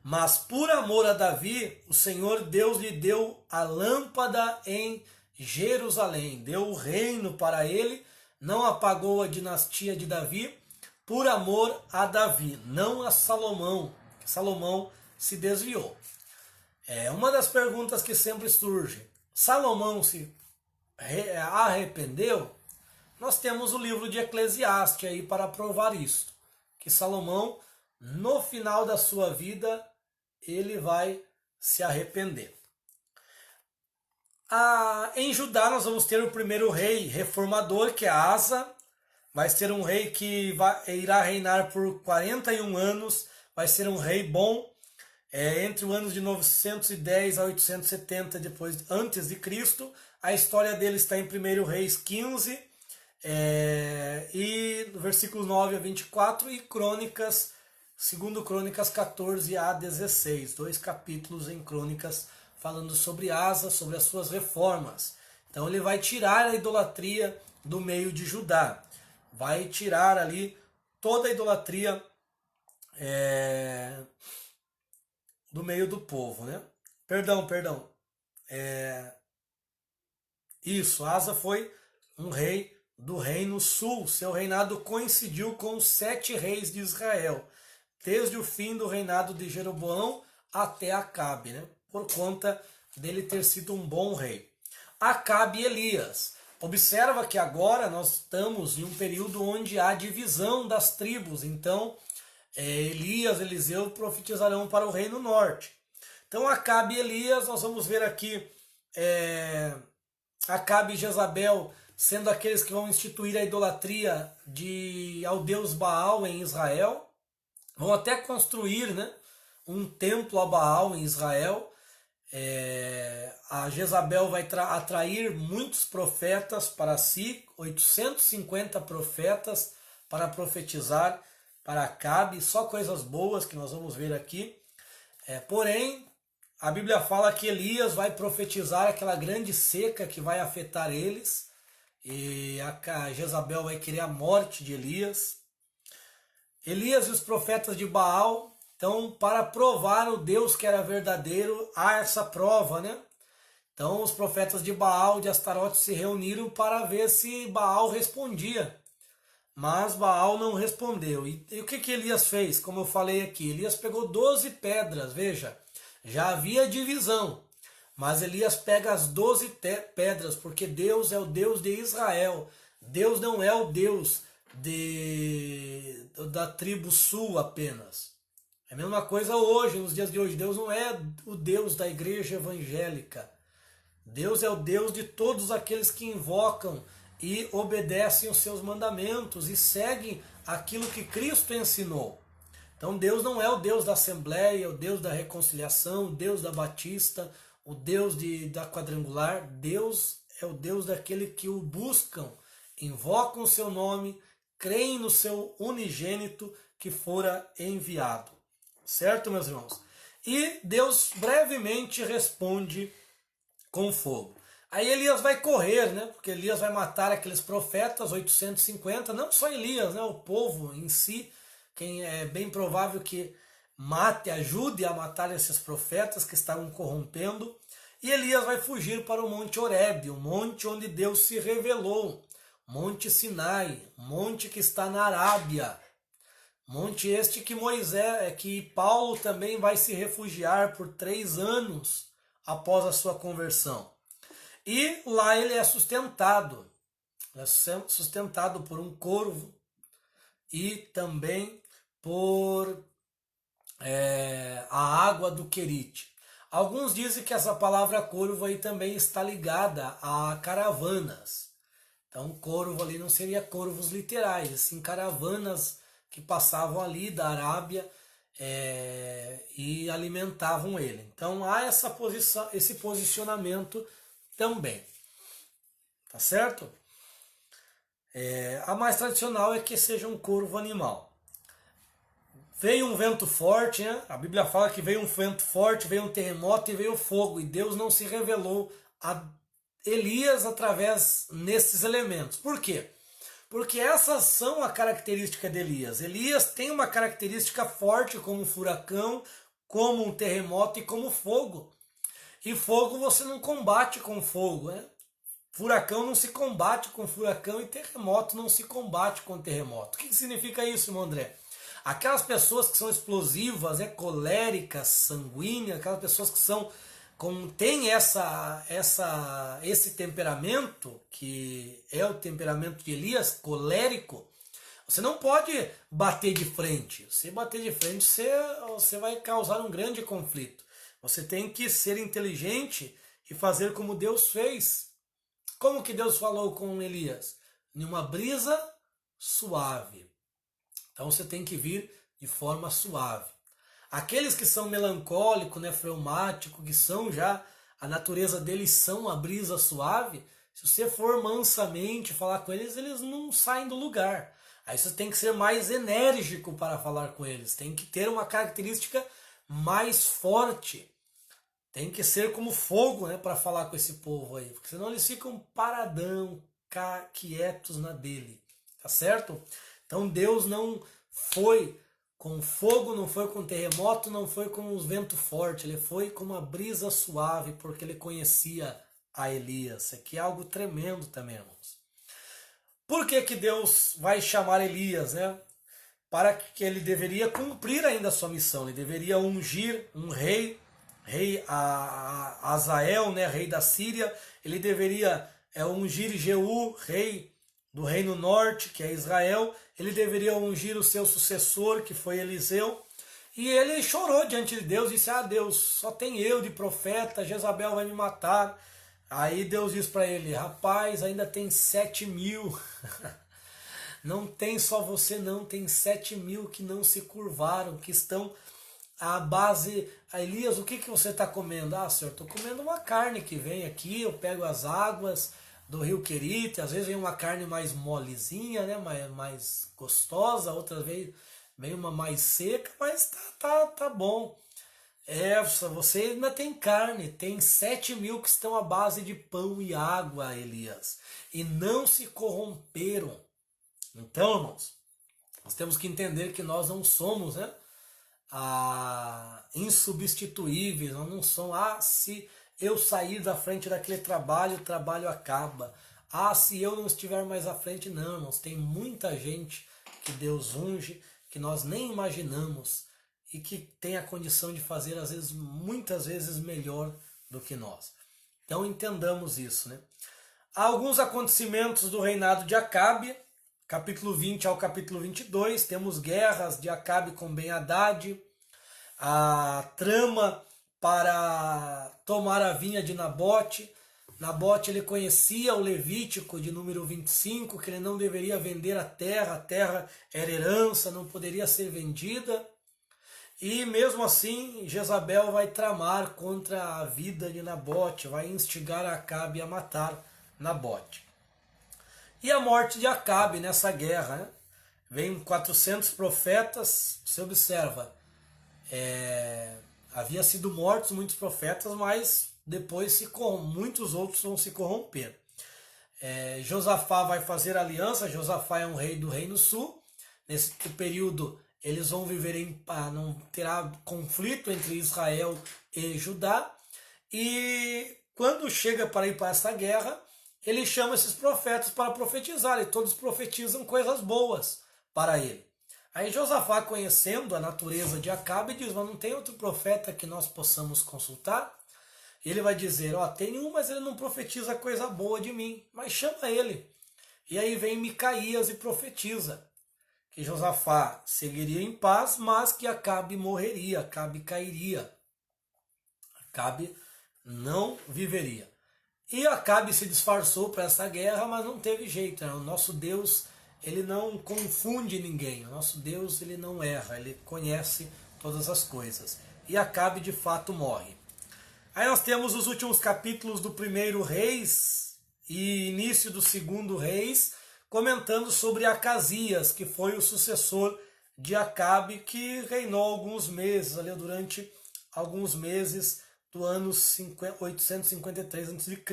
mas por amor a Davi, o Senhor Deus lhe deu a lâmpada em Jerusalém, deu o reino para ele, não apagou a dinastia de Davi, por amor a Davi, não a Salomão, que Salomão se desviou. Uma das perguntas que sempre surge: Salomão se arrependeu? Nós temos o livro de Eclesiastes aí para provar isso, que Salomão, no final da sua vida, ele vai se arrepender. Em Judá nós vamos ter o primeiro rei reformador, que é Asa. Vai ser um rei que irá reinar por 41 anos. Vai ser um rei bom, entre os anos de 910 a 870 antes de Cristo. A história dele está em 1 Reis 15, e versículos 9 a 24, e Crônicas, 2 Crônicas 14 a 16. 2 capítulos em Crônicas falando sobre Asa, sobre as suas reformas. Então ele vai tirar a idolatria do meio de Judá. Vai tirar ali toda a idolatria do meio do povo, né? Perdão. Isso, Asa foi um rei do Reino Sul. Seu reinado coincidiu com os 7 reis de Israel, desde o fim do reinado de Jeroboão até Acabe, né? Por conta dele ter sido um bom rei. Acabe e Elias. Observa que agora nós estamos em um período onde há divisão das tribos. Então, Elias, Eliseu profetizarão para o reino norte. Então, Acabe e Elias, nós vamos ver aqui Acabe e Jezabel sendo aqueles que vão instituir a idolatria ao deus Baal em Israel. Vão até construir, né, um templo a Baal em Israel. A Jezabel vai atrair muitos profetas para si, 850 profetas para profetizar para Acabe, só coisas boas que nós vamos ver aqui. Porém, a Bíblia fala que Elias vai profetizar aquela grande seca que vai afetar eles, e a Jezabel vai querer a morte de Elias. Elias e os profetas de Baal. Então, para provar o Deus que era verdadeiro, há essa prova, né? Então, os profetas de Baal, de Astarote, se reuniram para ver se Baal respondia. Mas Baal não respondeu. E o que Elias fez? Como eu falei aqui, Elias pegou 12 pedras, veja, já havia divisão. Mas Elias pega as 12 pedras, porque Deus é o Deus de Israel. Deus não é o Deus da tribo sul apenas. É a mesma coisa hoje, nos dias de hoje. Deus não é o Deus da igreja evangélica. Deus é o Deus de todos aqueles que invocam e obedecem os seus mandamentos e seguem aquilo que Cristo ensinou. Então Deus não é o Deus da Assembleia, o Deus da Reconciliação, o Deus da Batista, o Deus da Quadrangular. Deus é o Deus daquele que o buscam, invocam o seu nome, creem no seu unigênito que fora enviado. Certo, meus irmãos? E Deus brevemente responde com fogo. Aí Elias vai correr, né? Porque Elias vai matar aqueles profetas, 850, não só Elias, né? O povo em si, quem é bem provável que ajude a matar esses profetas que estavam corrompendo. E Elias vai fugir para o Monte Horebe, o monte onde Deus se revelou, Monte Sinai, monte que está na Arábia. Monte este que Paulo também vai se refugiar por 3 anos após a sua conversão. E lá ele é sustentado por um corvo e também por a água do Querite. Alguns dizem que essa palavra corvo aí também está ligada a caravanas. Então corvo ali não seria corvos literais, sim caravanas que passavam ali da Arábia e alimentavam ele. Então há esse posicionamento também. Tá certo? A mais tradicional é que seja um corvo animal. Veio um vento forte, né? A Bíblia fala que veio um vento forte, veio um terremoto e veio fogo. E Deus não se revelou a Elias através nesses elementos. Por quê? Porque essas são a característica de Elias. Elias tem uma característica forte como um furacão, como um terremoto e como fogo. E fogo você não combate com fogo, né? Furacão não se combate com furacão e terremoto não se combate com terremoto. O que significa isso, irmão André? Aquelas pessoas que são explosivas, coléricas, sanguíneas, aquelas pessoas que têm esse temperamento, que é o temperamento de Elias, colérico, você não pode bater de frente. Se bater de frente, você vai causar um grande conflito. Você tem que ser inteligente e fazer como Deus fez. Como que Deus falou com Elias? Em uma brisa suave. Então você tem que vir de forma suave. Aqueles que são melancólicos, né, fleumáticos, que são já, a natureza deles são a brisa suave, se você for mansamente falar com eles, eles não saem do lugar. Aí você tem que ser mais enérgico para falar com eles. Tem que ter uma característica mais forte. Tem que ser como fogo, né, para falar com esse povo aí. Porque senão eles ficam paradão, quietos na dele. Tá certo? Então Deus não foi com fogo, não foi com terremoto, não foi com os ventos fortes. Ele foi com uma brisa suave, porque ele conhecia a Elias. Isso aqui é algo tremendo também, irmãos. Por que que Deus vai chamar Elias, né? Para que ele deveria cumprir ainda a sua missão. Ele deveria ungir um rei Azael, né, rei da Síria. Ele deveria ungir Jeú, rei do reino norte, que é Israel. Ele deveria ungir o seu sucessor, que foi Eliseu. E ele chorou diante de Deus e disse: Deus, só tem eu de profeta, Jezabel vai me matar. Aí Deus diz para ele: rapaz, ainda tem 7.000. Não tem só você não, tem 7.000 que não se curvaram, que estão à base. Elias, o que você está comendo? Senhor, estou comendo uma carne que vem aqui, eu pego as águas do rio Querite, às vezes vem uma carne mais molezinha, né, mais gostosa, outras vezes vem uma mais seca, mas tá bom. Você ainda tem carne, tem 7.000 que estão à base de pão e água, Elias, e não se corromperam. Então, irmãos, nós temos que entender que nós não somos, né, insubstituíveis, nós não somos, se eu sair da frente daquele trabalho, o trabalho acaba. Se eu não estiver mais à frente, não, irmãos, tem muita gente que Deus unge, que nós nem imaginamos e que tem a condição de fazer, às vezes, muitas vezes melhor do que nós. Então entendamos isso, né? Há alguns acontecimentos do reinado de Acabe capítulo 20 ao capítulo 22, temos guerras de Acabe com Ben-Hadad, a trama para tomar a vinha de Nabote. Nabote, ele conhecia o Levítico de número 25, que ele não deveria vender a terra era herança, não poderia ser vendida. E mesmo assim, Jezabel vai tramar contra a vida de Nabote, vai instigar Acabe a matar Nabote. E a morte de Acabe nessa guerra, né? Vem 400 profetas, você observa, havia sido mortos muitos profetas, mas depois muitos outros vão se corromper. Josafá vai fazer aliança. Josafá é um rei do Reino Sul. Nesse período eles vão viver não terá conflito entre Israel e Judá. E quando chega para ir para essa guerra, ele chama esses profetas para profetizar, e todos profetizam coisas boas para ele. Aí Josafá, conhecendo a natureza de Acabe, diz: mas não tem outro profeta que nós possamos consultar? Ele vai dizer: tem um, mas ele não profetiza coisa boa de mim, mas chama ele. E aí vem Micaías e profetiza que Josafá seguiria em paz, mas que Acabe morreria, Acabe cairia, Acabe não viveria. E Acabe se disfarçou para essa guerra, mas não teve jeito, né? O nosso Deus, ele não confunde ninguém, o nosso Deus, ele não erra, ele conhece todas as coisas. E Acabe de fato morre. Aí nós temos os últimos capítulos do primeiro Reis e início do segundo Reis, comentando sobre Acasias, que foi o sucessor de Acabe, que reinou alguns meses, ali durante alguns meses do ano 853 a.C.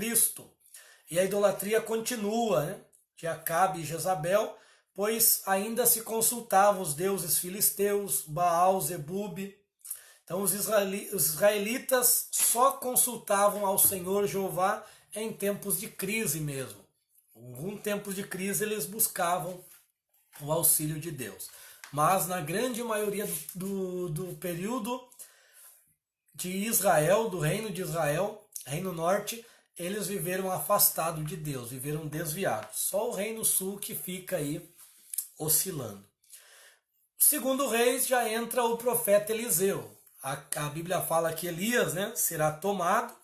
E a idolatria continua, né, de Acabe e Jezabel, pois ainda se consultavam os deuses filisteus, Baal, Zebub. Então os israelitas só consultavam ao Senhor Jeová em tempos de crise mesmo. Em tempos de crise eles buscavam o auxílio de Deus. Mas na grande maioria do período de Israel, do reino de Israel, reino norte, eles viveram afastados de Deus, viveram desviados. Só o reino sul que fica aí oscilando. Segundo Reis já entra o profeta Eliseu. A Bíblia fala que Elias, né, será tomado.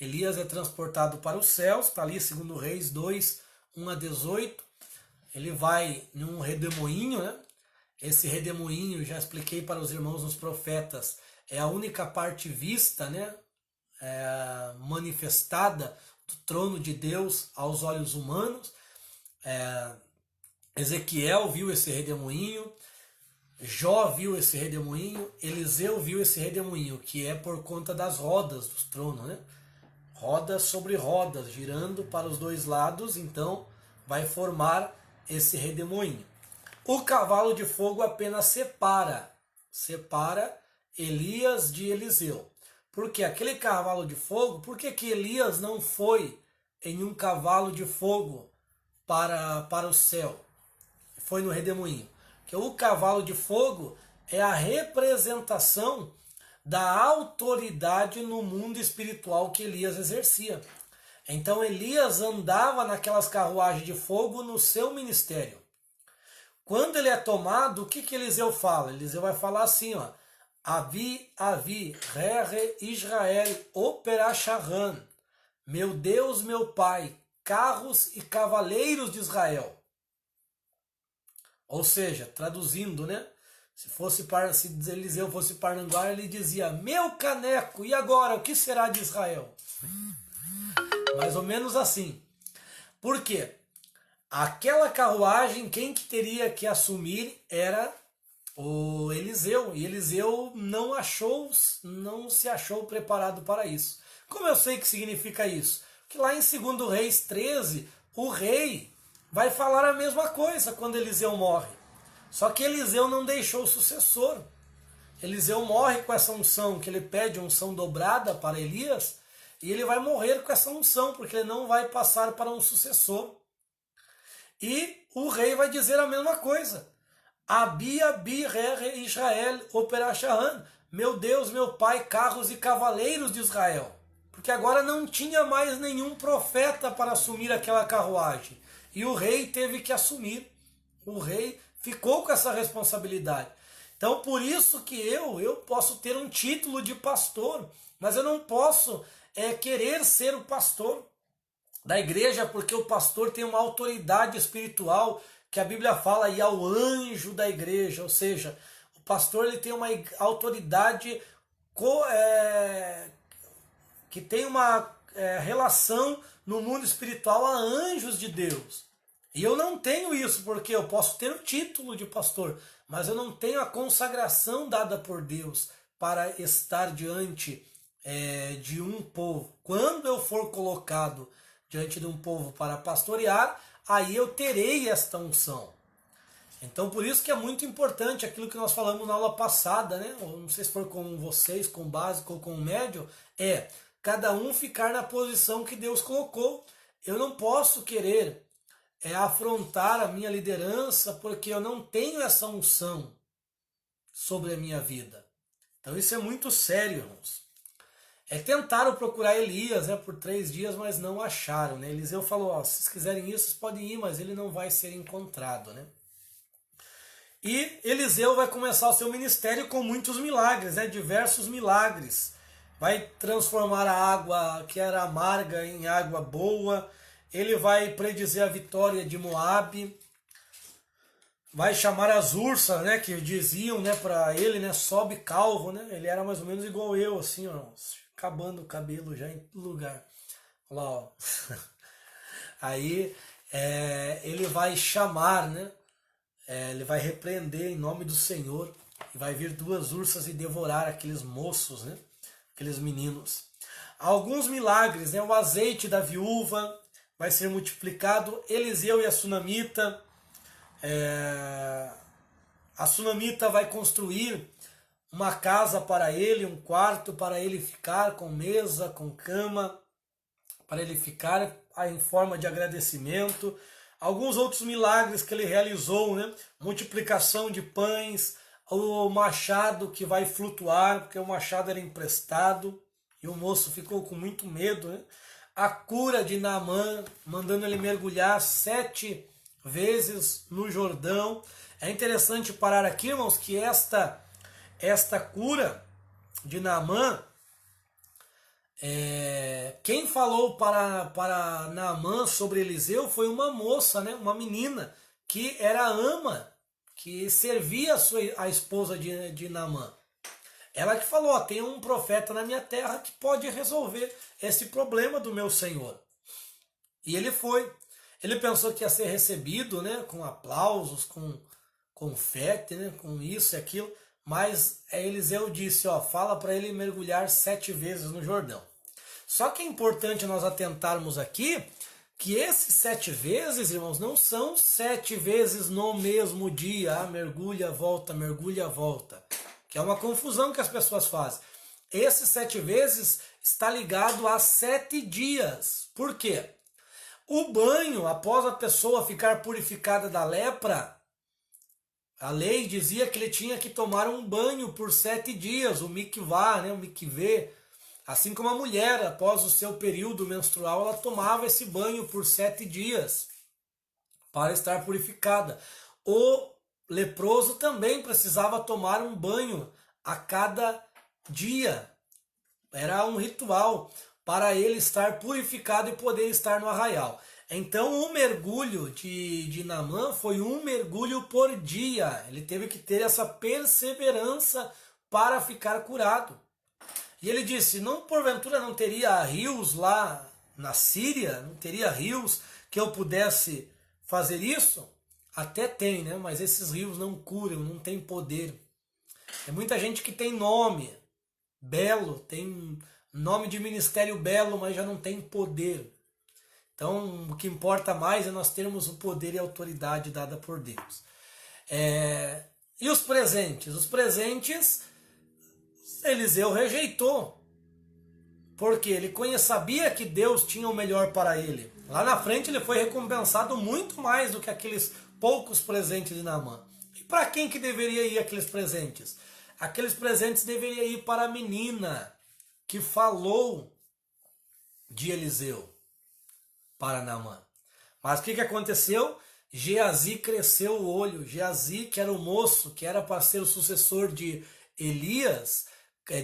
Elias é transportado para os céus, está ali, segundo Reis 2, 1 a 18. Ele vai num redemoinho, né? Esse redemoinho, já expliquei para os irmãos nos profetas, é a única parte vista, né, manifestada do trono de Deus aos olhos humanos. Ezequiel viu esse redemoinho, Jó viu esse redemoinho, Eliseu viu esse redemoinho, que é por conta das rodas do trono, né? Rodas sobre rodas, girando para os dois lados, então vai formar esse redemoinho. O cavalo de fogo apenas separa Elias de Eliseu. Porque aquele cavalo de fogo, por que Elias não foi em um cavalo de fogo para o céu? Foi no redemoinho. Porque o cavalo de fogo é a representação da autoridade no mundo espiritual que Elias exercia. Então Elias andava naquelas carruagens de fogo no seu ministério. Quando ele é tomado, o que Eliseu fala? Eliseu vai falar assim, ó: Avi, Re Israel, Operacharan, meu Deus, meu Pai, carros e cavaleiros de Israel. Ou seja, traduzindo, né? Se Eliseu fosse parnanguara, ele dizia: meu caneco, e agora, o que será de Israel? Mais ou menos assim. Por quê? Aquela carruagem, quem que teria que assumir era o Eliseu. E Eliseu não se achou preparado para isso. Como eu sei que significa isso? Que lá em 2 Reis 13, o rei vai falar a mesma coisa quando Eliseu morre. Só que Eliseu não deixou o sucessor. Eliseu morre com essa unção, que ele pede unção dobrada para Elias, e ele vai morrer com essa unção, porque ele não vai passar para um sucessor. E o rei vai dizer a mesma coisa. Abi, Re Israel, Operacharan, meu Deus, meu Pai, carros e cavaleiros de Israel. Porque agora não tinha mais nenhum profeta para assumir aquela carruagem. E o rei teve que assumir. O rei ficou com essa responsabilidade. Então, por isso que eu posso ter um título de pastor, mas eu não posso querer ser o pastor da igreja, porque o pastor tem uma autoridade espiritual que a Bíblia fala e ao anjo da igreja, ou seja, o pastor ele tem uma autoridade que tem uma relação no mundo espiritual a anjos de Deus. E eu não tenho isso, porque eu posso ter o título de pastor, mas eu não tenho a consagração dada por Deus para estar diante de um povo. Quando eu for colocado diante de um povo para pastorear, aí eu terei esta unção. Então por isso que é muito importante aquilo que nós falamos na aula passada, né? Não sei se for com vocês, com o básico ou com o médio, cada um ficar na posição que Deus colocou. Eu não posso querer afrontar a minha liderança porque eu não tenho essa unção sobre a minha vida. Então isso é muito sério, irmãos. Tentaram procurar Elias por 3 dias, mas não acharam. Né? Eliseu falou, se vocês quiserem isso, vocês podem ir, mas ele não vai ser encontrado. Né? E Eliseu vai começar o seu ministério com muitos milagres, diversos milagres. Vai transformar a água que era amarga em água boa. Ele vai predizer a vitória de Moabe. Vai chamar as ursas, que diziam para ele, sobe calvo. Né? Ele era mais ou menos igual eu, assim, ó, acabando o cabelo já em lugar. Olha lá, ó. Aí ele vai chamar, ele vai repreender em nome do Senhor. E vai vir 2 ursas e devorar aqueles moços, aqueles meninos. Alguns milagres, o azeite da viúva vai ser multiplicado. Eliseu e a sunamita. A sunamita vai construir uma casa para ele, um quarto para ele ficar, com mesa, com cama, para ele ficar em forma de agradecimento. Alguns outros milagres que ele realizou, multiplicação de pães, o machado que vai flutuar, porque o machado era emprestado, e o moço ficou com muito medo. A cura de Naamã, mandando ele mergulhar 7 vezes no Jordão. É interessante parar aqui, irmãos, que esta cura de Naamã, quem falou para Naamã sobre Eliseu foi uma moça, uma menina, que era ama, que servia a esposa de Naamã. Ela que falou, tem um profeta na minha terra que pode resolver esse problema do meu senhor. E ele foi. Ele pensou que ia ser recebido, com aplausos, com confete, com isso e aquilo. Mas Eliseu disse, fala para ele mergulhar 7 vezes no Jordão. Só que é importante nós atentarmos aqui que esses 7 vezes, irmãos, não são 7 vezes no mesmo dia. Mergulha, volta, que é uma confusão que as pessoas fazem. Esses 7 vezes está ligado a 7 dias. Por quê? O banho, após a pessoa ficar purificada da lepra, a lei dizia que ele tinha que tomar um banho por 7 dias, o mikvah, o mikvê. Assim como a mulher, após o seu período menstrual, ela tomava esse banho por 7 dias para estar purificada. O leproso também precisava tomar um banho a cada dia. Era um ritual para ele estar purificado e poder estar no arraial. Então o mergulho de Naamã foi um mergulho por dia. Ele teve que ter essa perseverança para ficar curado. E ele disse, porventura não teria rios lá na Síria? Não teria rios que eu pudesse fazer isso? Até tem, mas esses rios não curam, não tem poder. Tem muita gente que tem nome belo, tem nome de ministério belo, mas já não tem poder. Então, o que importa mais é nós termos o poder e a autoridade dada por Deus. E os presentes? Os presentes, Eliseu rejeitou. Porque ele sabia que Deus tinha o melhor para ele. Lá na frente ele foi recompensado muito mais do que aqueles poucos presentes de Naamã. E para quem que deveria ir aqueles presentes? Aqueles presentes deveriam ir para a menina que falou de Eliseu para Naamã. Mas o que aconteceu? Geazi cresceu o olho. Geazi, que era o moço, que era para ser o sucessor de Elias,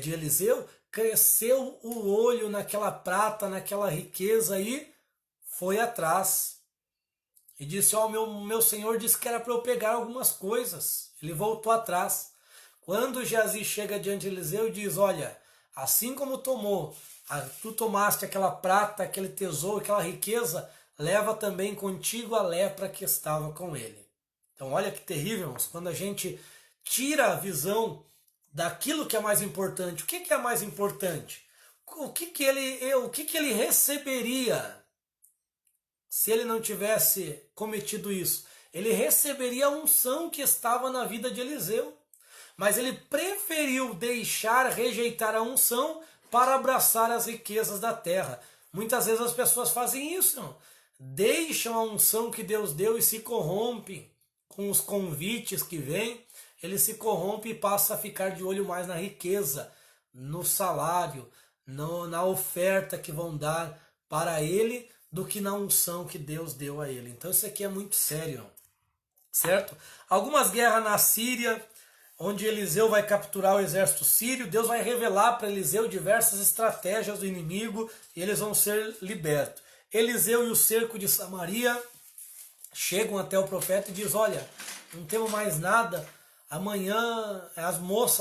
de Eliseu, cresceu o olho naquela prata, naquela riqueza e foi atrás. E disse, ó, meu senhor disse que era para eu pegar algumas coisas. Ele voltou atrás. Quando Geazi chega diante de Eliseu e diz, olha, assim como tu tomaste aquela prata, aquele tesouro, aquela riqueza, leva também contigo a lepra que estava com ele. Então olha que terrível, irmãos, quando a gente tira a visão daquilo que é mais importante. O que é mais importante? O que ele receberia se ele não tivesse cometido isso? Ele receberia a unção que estava na vida de Eliseu. Mas ele preferiu rejeitar a unção para abraçar as riquezas da terra. Muitas vezes as pessoas fazem isso, não? Deixam a unção que Deus deu e se corrompem com os convites que vêm. Ele se corrompe e passa a ficar de olho mais na riqueza, no salário, na oferta que vão dar para ele, do que na unção que Deus deu a ele. Então isso aqui é muito sério, certo? Algumas guerras na Síria, onde Eliseu vai capturar o exército sírio, Deus vai revelar para Eliseu diversas estratégias do inimigo e eles vão ser libertos. Eliseu e o cerco de Samaria chegam até o profeta e diz, olha, não temos mais nada, amanhã as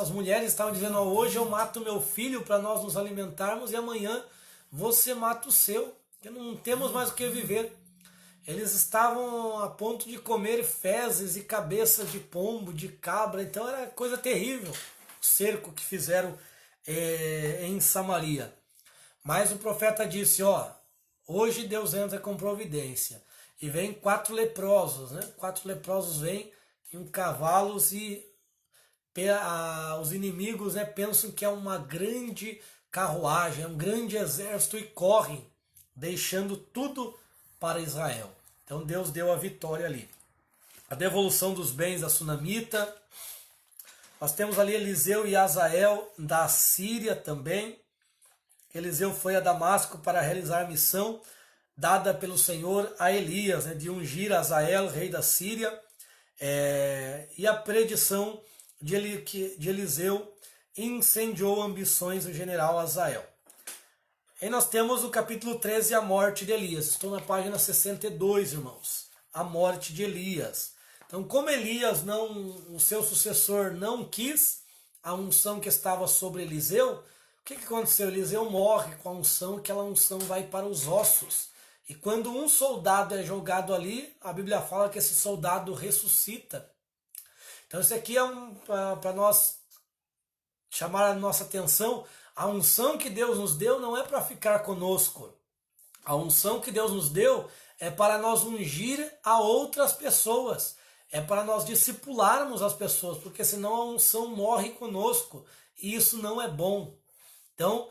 mulheres estavam dizendo, hoje eu mato meu filho para nós nos alimentarmos e amanhã você mata o seu, porque não temos mais o que viver. Eles estavam a ponto de comer fezes e cabeças de pombo, de cabra, então era coisa terrível o cerco que fizeram em Samaria. Mas o profeta disse, ó, hoje Deus entra com providência. E vem 4 leprosos, né? 4 leprosos vêm em cavalos e os inimigos, né, pensam que é uma grande carruagem, é um grande exército e correm, deixando tudo para Israel. Então Deus deu a vitória ali. A devolução dos bens da Sunamita. Nós temos ali Eliseu e Azael da Síria também. Eliseu foi a Damasco para realizar a missão dada pelo Senhor a Elias, né, de ungir Azael, rei da Síria. E a predição de Eliseu incendiou ambições do general Azael. E nós temos o capítulo 13, a morte de Elias. Estou na página 62, irmãos. A morte de Elias. Então, como Elias, o seu sucessor, não quis a unção que estava sobre Eliseu, o que aconteceu? Eliseu morre com a unção, aquela unção vai para os ossos. E quando um soldado é jogado ali, a Bíblia fala que esse soldado ressuscita. Então, isso aqui é para nós chamar a nossa atenção. A unção que Deus nos deu não é para ficar conosco. A unção que Deus nos deu é para nós ungir a outras pessoas. É para nós discipularmos as pessoas, porque senão a unção morre conosco. E isso não é bom. Então,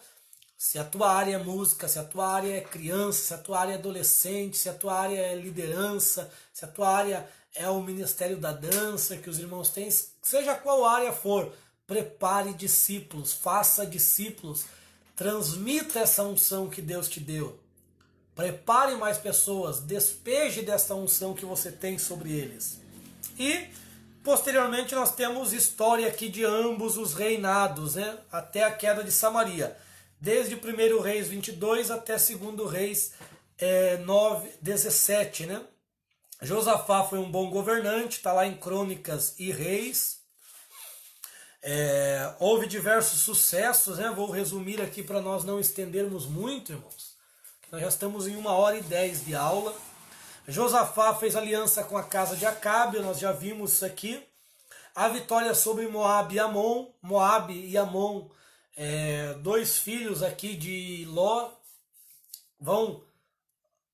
se a tua área é música, se a tua área é criança, se a tua área é adolescente, se a tua área é liderança, se a tua área é o ministério da dança que os irmãos têm, seja qual área for, prepare discípulos, faça discípulos, transmita essa unção que Deus te deu. Prepare mais pessoas, despeje dessa unção que você tem sobre eles. E, posteriormente, nós temos história aqui de ambos os reinados, né? Até a queda de Samaria. Desde 1 Reis 22 até 2 Reis 17, né? Josafá foi um bom governante, está lá em Crônicas e Reis. Houve diversos sucessos, né? Vou resumir aqui para nós não estendermos muito, irmãos. Nós já estamos em 1h10 de aula. Josafá fez aliança com a casa de Acabe, nós já vimos isso aqui. A vitória sobre Moabe e Amon. Moabe e Amon, 2 filhos aqui de Ló, vão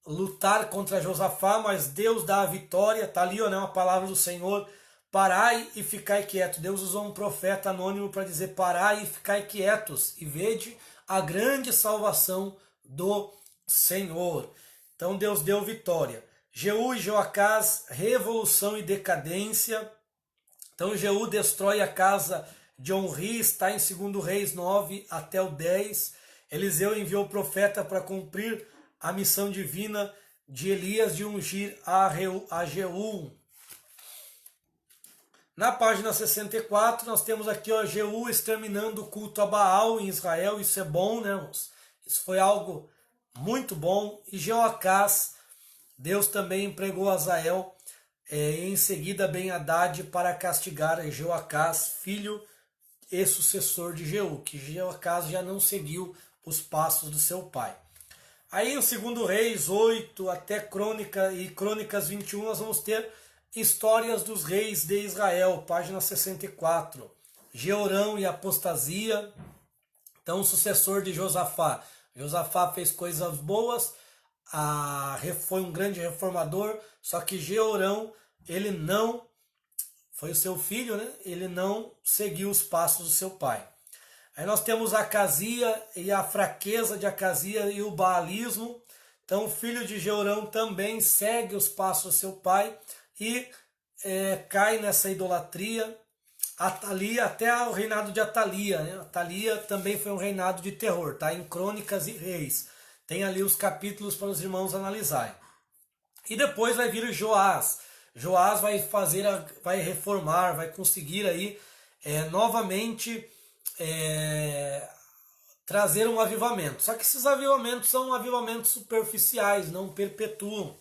lutar contra Josafá, mas Deus dá a vitória. Está ali, né, uma palavra do Senhor. Parai e ficai quieto. Deus usou um profeta anônimo para dizer parai e ficai quietos e vede a grande salvação do Senhor. Então Deus deu vitória. Jeú e Joacás, revolução e decadência. Então Jeú destrói a casa de Onri, está em 2 Reis 9 até o 10. Eliseu enviou o profeta para cumprir a missão divina de Elias de ungir a Jeú. Na página 64, nós temos aqui, ó, Jeú exterminando o culto a Baal em Israel. Isso é bom, né, irmãos? Isso foi algo muito bom. E Jeoacás, Deus também empregou Azael, em seguida Ben-Hadad, para castigar Jeoacás, filho e sucessor de Jeú, que Jeoacás já não seguiu os passos do seu pai. Aí, em 2 Reis 8 até Crônicas 21, nós vamos ter Histórias dos Reis de Israel, página 64. Jeorão e apostasia. Então, o sucessor de Josafá. Josafá fez coisas boas, foi um grande reformador, só que Jeorão, ele não, foi o seu filho, né? Ele não seguiu os passos do seu pai. Aí nós temos Acazia e a fraqueza de Acazia e o baalismo. Então o filho de Jeorão também segue os passos do seu pai e cai nessa idolatria. Atalia, até o reinado de Atalia, né? Atalia também foi um reinado de terror, tá? Em Crônicas e Reis. Tem ali os capítulos para os irmãos analisarem. E depois vai vir Joás. Joás vai reformar, vai conseguir aí novamente trazer um avivamento. Só que esses avivamentos são avivamentos superficiais, não perpetuam.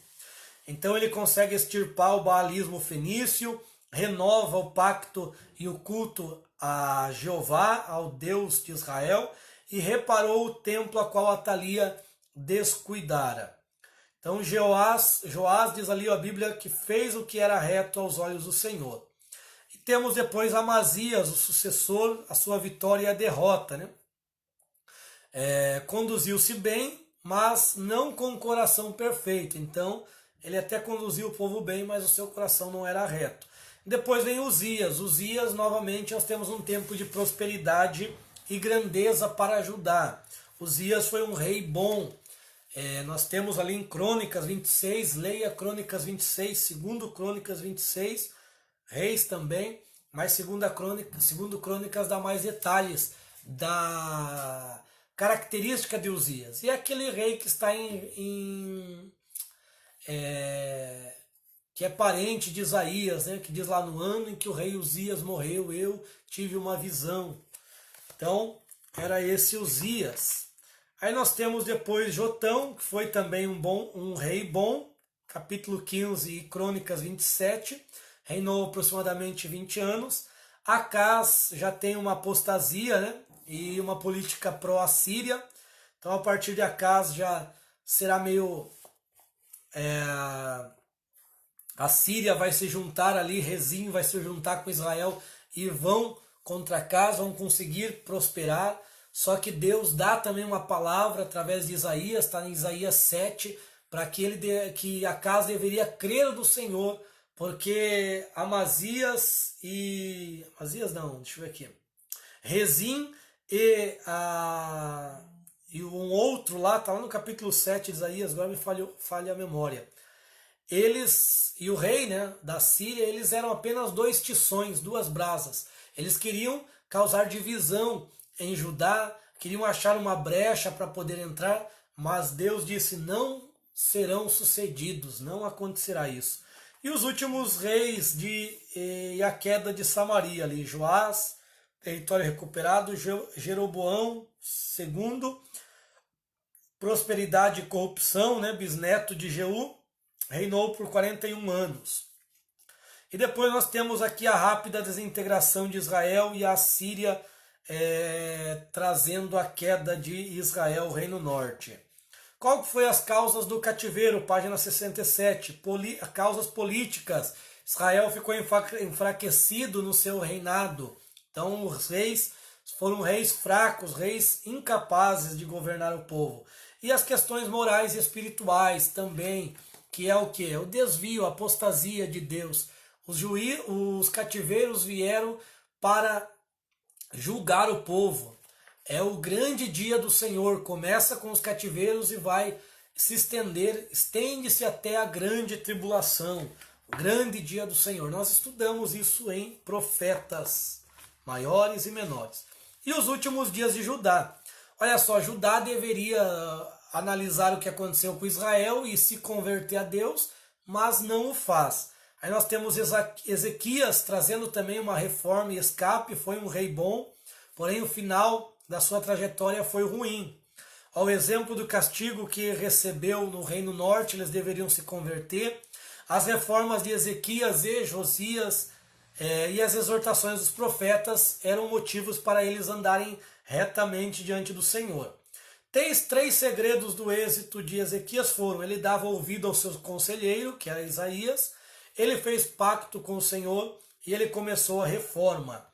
Então ele consegue extirpar o baalismo fenício, renova o pacto e o culto a Jeová, ao Deus de Israel, e reparou o templo a qual Atalia descuidara. Então Joás diz ali a Bíblia que fez o que era reto aos olhos do Senhor. E temos depois Amazias, o sucessor, a sua vitória e a derrota, né? Conduziu-se bem, mas não com o coração perfeito. Então ele até conduziu o povo bem, mas o seu coração não era reto. Depois vem Uzias. Uzias, novamente, nós temos um tempo de prosperidade e grandeza para Judá. Uzias foi um rei bom. Nós temos ali em Crônicas 26, leia Crônicas 26, segundo Crônicas 26, Reis também, mas segundo Crônicas dá mais detalhes da característica de Uzias. E é aquele rei que está que é parente de Isaías, né, que diz lá no ano em que o rei Uzias morreu, eu tive uma visão. Então, era esse Uzias. Aí nós temos depois Jotão, que foi também um rei bom, capítulo 15 e Crônicas 27, reinou aproximadamente 20 anos. Acás já tem uma apostasia, né, e uma política pró-assíria. Então, a partir de Acás já será meio... a Síria vai se juntar ali, Rezim vai se juntar com Israel e vão contra Acás, vão conseguir prosperar. Só que Deus dá também uma palavra através de Isaías, está em Isaías 7, para que Acás deveria crer do Senhor, porque Rezim e um outro lá, está lá no capítulo 7 de Isaías, agora me falha a memória. Eles, e o rei, né, da Síria, eles eram apenas 2 tições, 2 brasas. Eles queriam causar divisão em Judá, queriam achar uma brecha para poder entrar, mas Deus disse, não serão sucedidos, não acontecerá isso. E os últimos reis e a queda de Samaria ali, Joás, território recuperado, Jeroboão II, prosperidade e corrupção, né, bisneto de Jeú, reinou por 41 anos. E depois nós temos aqui a rápida desintegração de Israel e a Síria trazendo a queda de Israel, o Reino Norte. Qual que foi as causas do cativeiro? Página 67. Causas políticas. Israel ficou enfraquecido no seu reinado. Então os reis foram reis fracos, reis incapazes de governar o povo. E as questões morais e espirituais também, que é o que? O desvio, a apostasia de Deus. Os cativeiros vieram para julgar o povo. É o grande dia do Senhor, começa com os cativeiros e vai se estender, estende-se até a grande tribulação, o grande dia do Senhor. Nós estudamos isso em profetas maiores e menores. E os últimos dias de Judá. Olha só, Judá deveria, analisar o que aconteceu com Israel e se converter a Deus, mas não o faz. Aí nós temos Ezequias trazendo também uma reforma e escape, foi um rei bom, porém o final da sua trajetória foi ruim. Ao exemplo do castigo que recebeu no Reino Norte, eles deveriam se converter. As reformas de Ezequias e Josias e as exortações dos profetas eram motivos para eles andarem retamente diante do Senhor. Três segredos do êxito de Ezequias foram: ele dava ouvido ao seu conselheiro, que era Isaías, ele fez pacto com o Senhor e ele começou a reforma.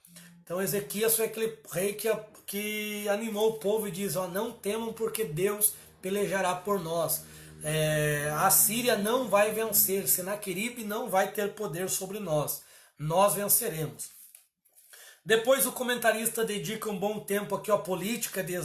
Então Ezequias foi aquele rei que animou o povo e diz: ó, não temam porque Deus pelejará por nós. A Síria não vai vencer, Senaqueribe não vai ter poder sobre nós. Nós venceremos. Depois o comentarista dedica um bom tempo aqui à política de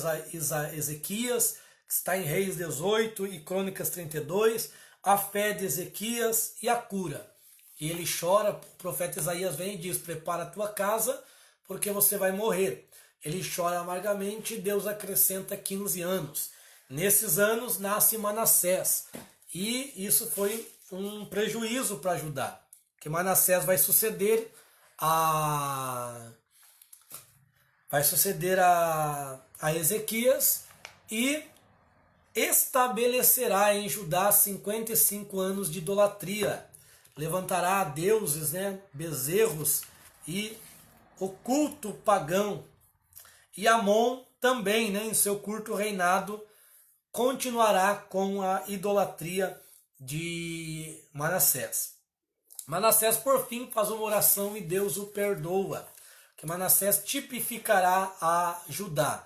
Ezequias, que está em Reis 18 e Crônicas 32, a fé de Ezequias e a cura. E ele chora, o profeta Isaías vem e diz: prepara a tua casa, porque você vai morrer. Ele chora amargamente e Deus acrescenta 15 anos. Nesses anos nasce Manassés. E isso foi um prejuízo para Judá, que Manassés vai suceder a Ezequias e estabelecerá em Judá 55 anos de idolatria. Levantará deuses, bezerros e o culto pagão. E Amon também, em seu curto reinado, continuará com a idolatria de Manassés. Manassés, por fim, faz uma oração e Deus o perdoa. Que Manassés tipificará a Judá,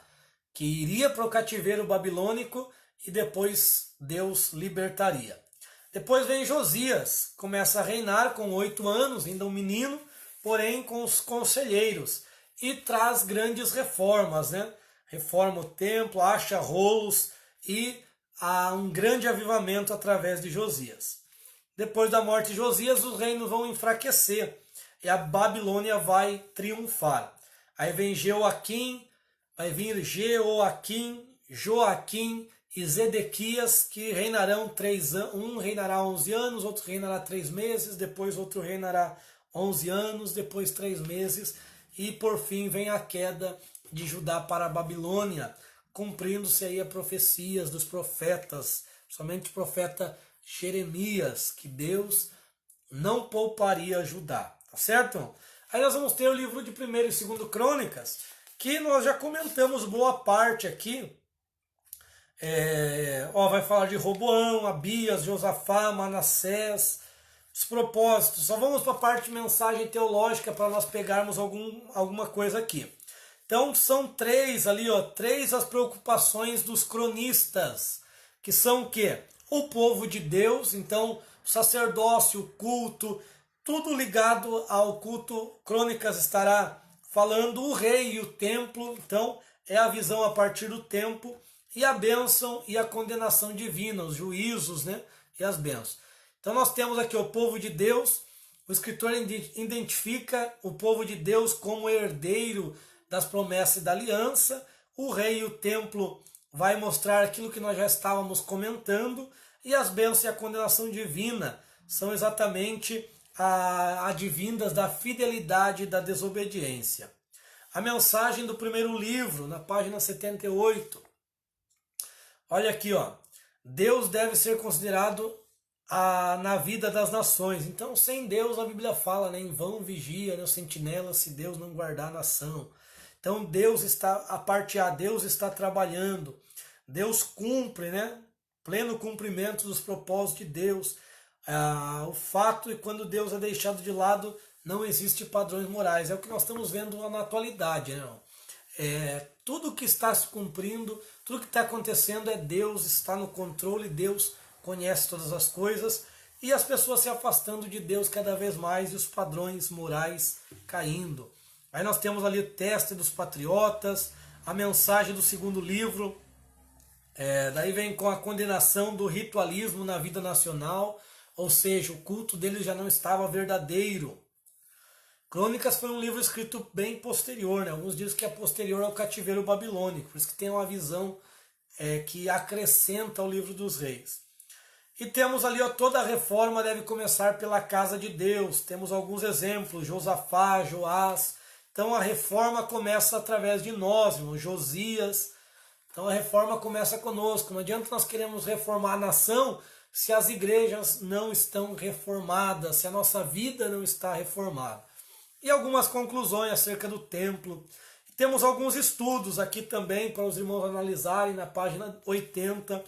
que iria para o cativeiro babilônico e depois Deus libertaria. Depois vem Josias, começa a reinar com 8 anos, ainda um menino, porém com os conselheiros, e traz grandes reformas, Reforma o templo, acha rolos e há um grande avivamento através de Josias. Depois da morte de Josias, os reinos vão enfraquecer e a Babilônia vai triunfar. Aí vem vai vir Joaquim e Zedequias, que reinarão 3 anos. Um reinará 11 anos, outro reinará 3 meses, depois outro reinará 11 anos, depois 3 meses, e por fim vem a queda de Judá para a Babilônia, cumprindo-se aí as profecias dos profetas, somente o profeta Jeremias, que Deus não pouparia Judá, tá certo? Aí nós vamos ter o livro de 1º e 2º Crônicas, que nós já comentamos boa parte aqui. Vai falar de Roboão, Abias, Josafá, Manassés, os propósitos. Só vamos para a parte de mensagem teológica para nós pegarmos alguma coisa aqui. Então são 3 as preocupações dos cronistas, que são o quê? O povo de Deus, então o sacerdócio, o culto, tudo ligado ao culto. Crônicas estará falando o rei e o templo, então é a visão a partir do templo, e a bênção e a condenação divina, os juízos, e as bênçãos. Então nós temos aqui o povo de Deus. O escritor identifica o povo de Deus como herdeiro das promessas e da aliança. O rei e o templo vai mostrar aquilo que nós já estávamos comentando, e as bênçãos e a condenação divina são exatamente advindas da fidelidade e da desobediência. A mensagem do primeiro livro, na página 78. Olha aqui, Deus deve ser considerado na vida das nações. Então, sem Deus, a Bíblia fala, em vão vigia, o sentinela, se Deus não guardar a nação. Então, Deus está trabalhando. Deus cumpre, pleno cumprimento dos propósitos de Deus. O fato é que quando Deus é deixado de lado, não existe padrões morais. É o que nós estamos vendo na atualidade. Tudo que está se cumprindo, tudo que está acontecendo Deus está no controle, Deus conhece todas as coisas, e as pessoas se afastando de Deus cada vez mais e os padrões morais caindo. Aí nós temos ali o teste dos patriotas, a mensagem do segundo livro, daí vem com a condenação do ritualismo na vida nacional, ou seja, o culto deles já não estava verdadeiro. Crônicas foi um livro escrito bem posterior, alguns dizem que é posterior ao cativeiro babilônico, por isso que tem uma visão que acrescenta ao livro dos reis. E temos ali, ó, toda a reforma deve começar pela casa de Deus. Temos alguns exemplos, Josafá, Joás. Então a reforma começa através de nós, irmão, Josias. Então a reforma começa conosco. Não adianta nós queremos reformar a nação se as igrejas não estão reformadas, se a nossa vida não está reformada. E algumas conclusões acerca do templo. Temos alguns estudos aqui também para os irmãos analisarem na página 80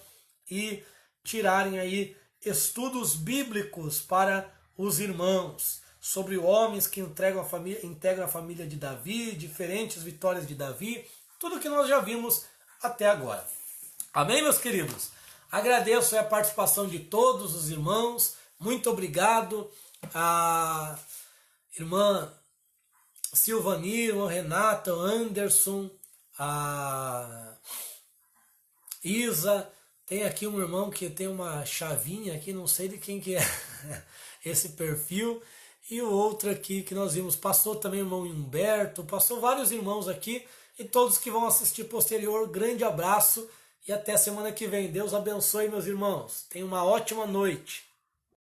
e tirarem aí estudos bíblicos para os irmãos sobre homens que integram a família de Davi, diferentes vitórias de Davi, tudo que nós já vimos até agora. Amém, meus queridos? Agradeço a participação de todos os irmãos, muito obrigado a irmã Silvani, irmã Renata, Anderson, a Isa. Tem aqui um irmão que tem uma chavinha aqui, não sei de quem que é esse perfil. E o outro aqui que nós vimos, passou também o irmão Humberto, passou vários irmãos aqui. E todos que vão assistir posterior, grande abraço e até semana que vem. Deus abençoe, meus irmãos. Tenham uma ótima noite.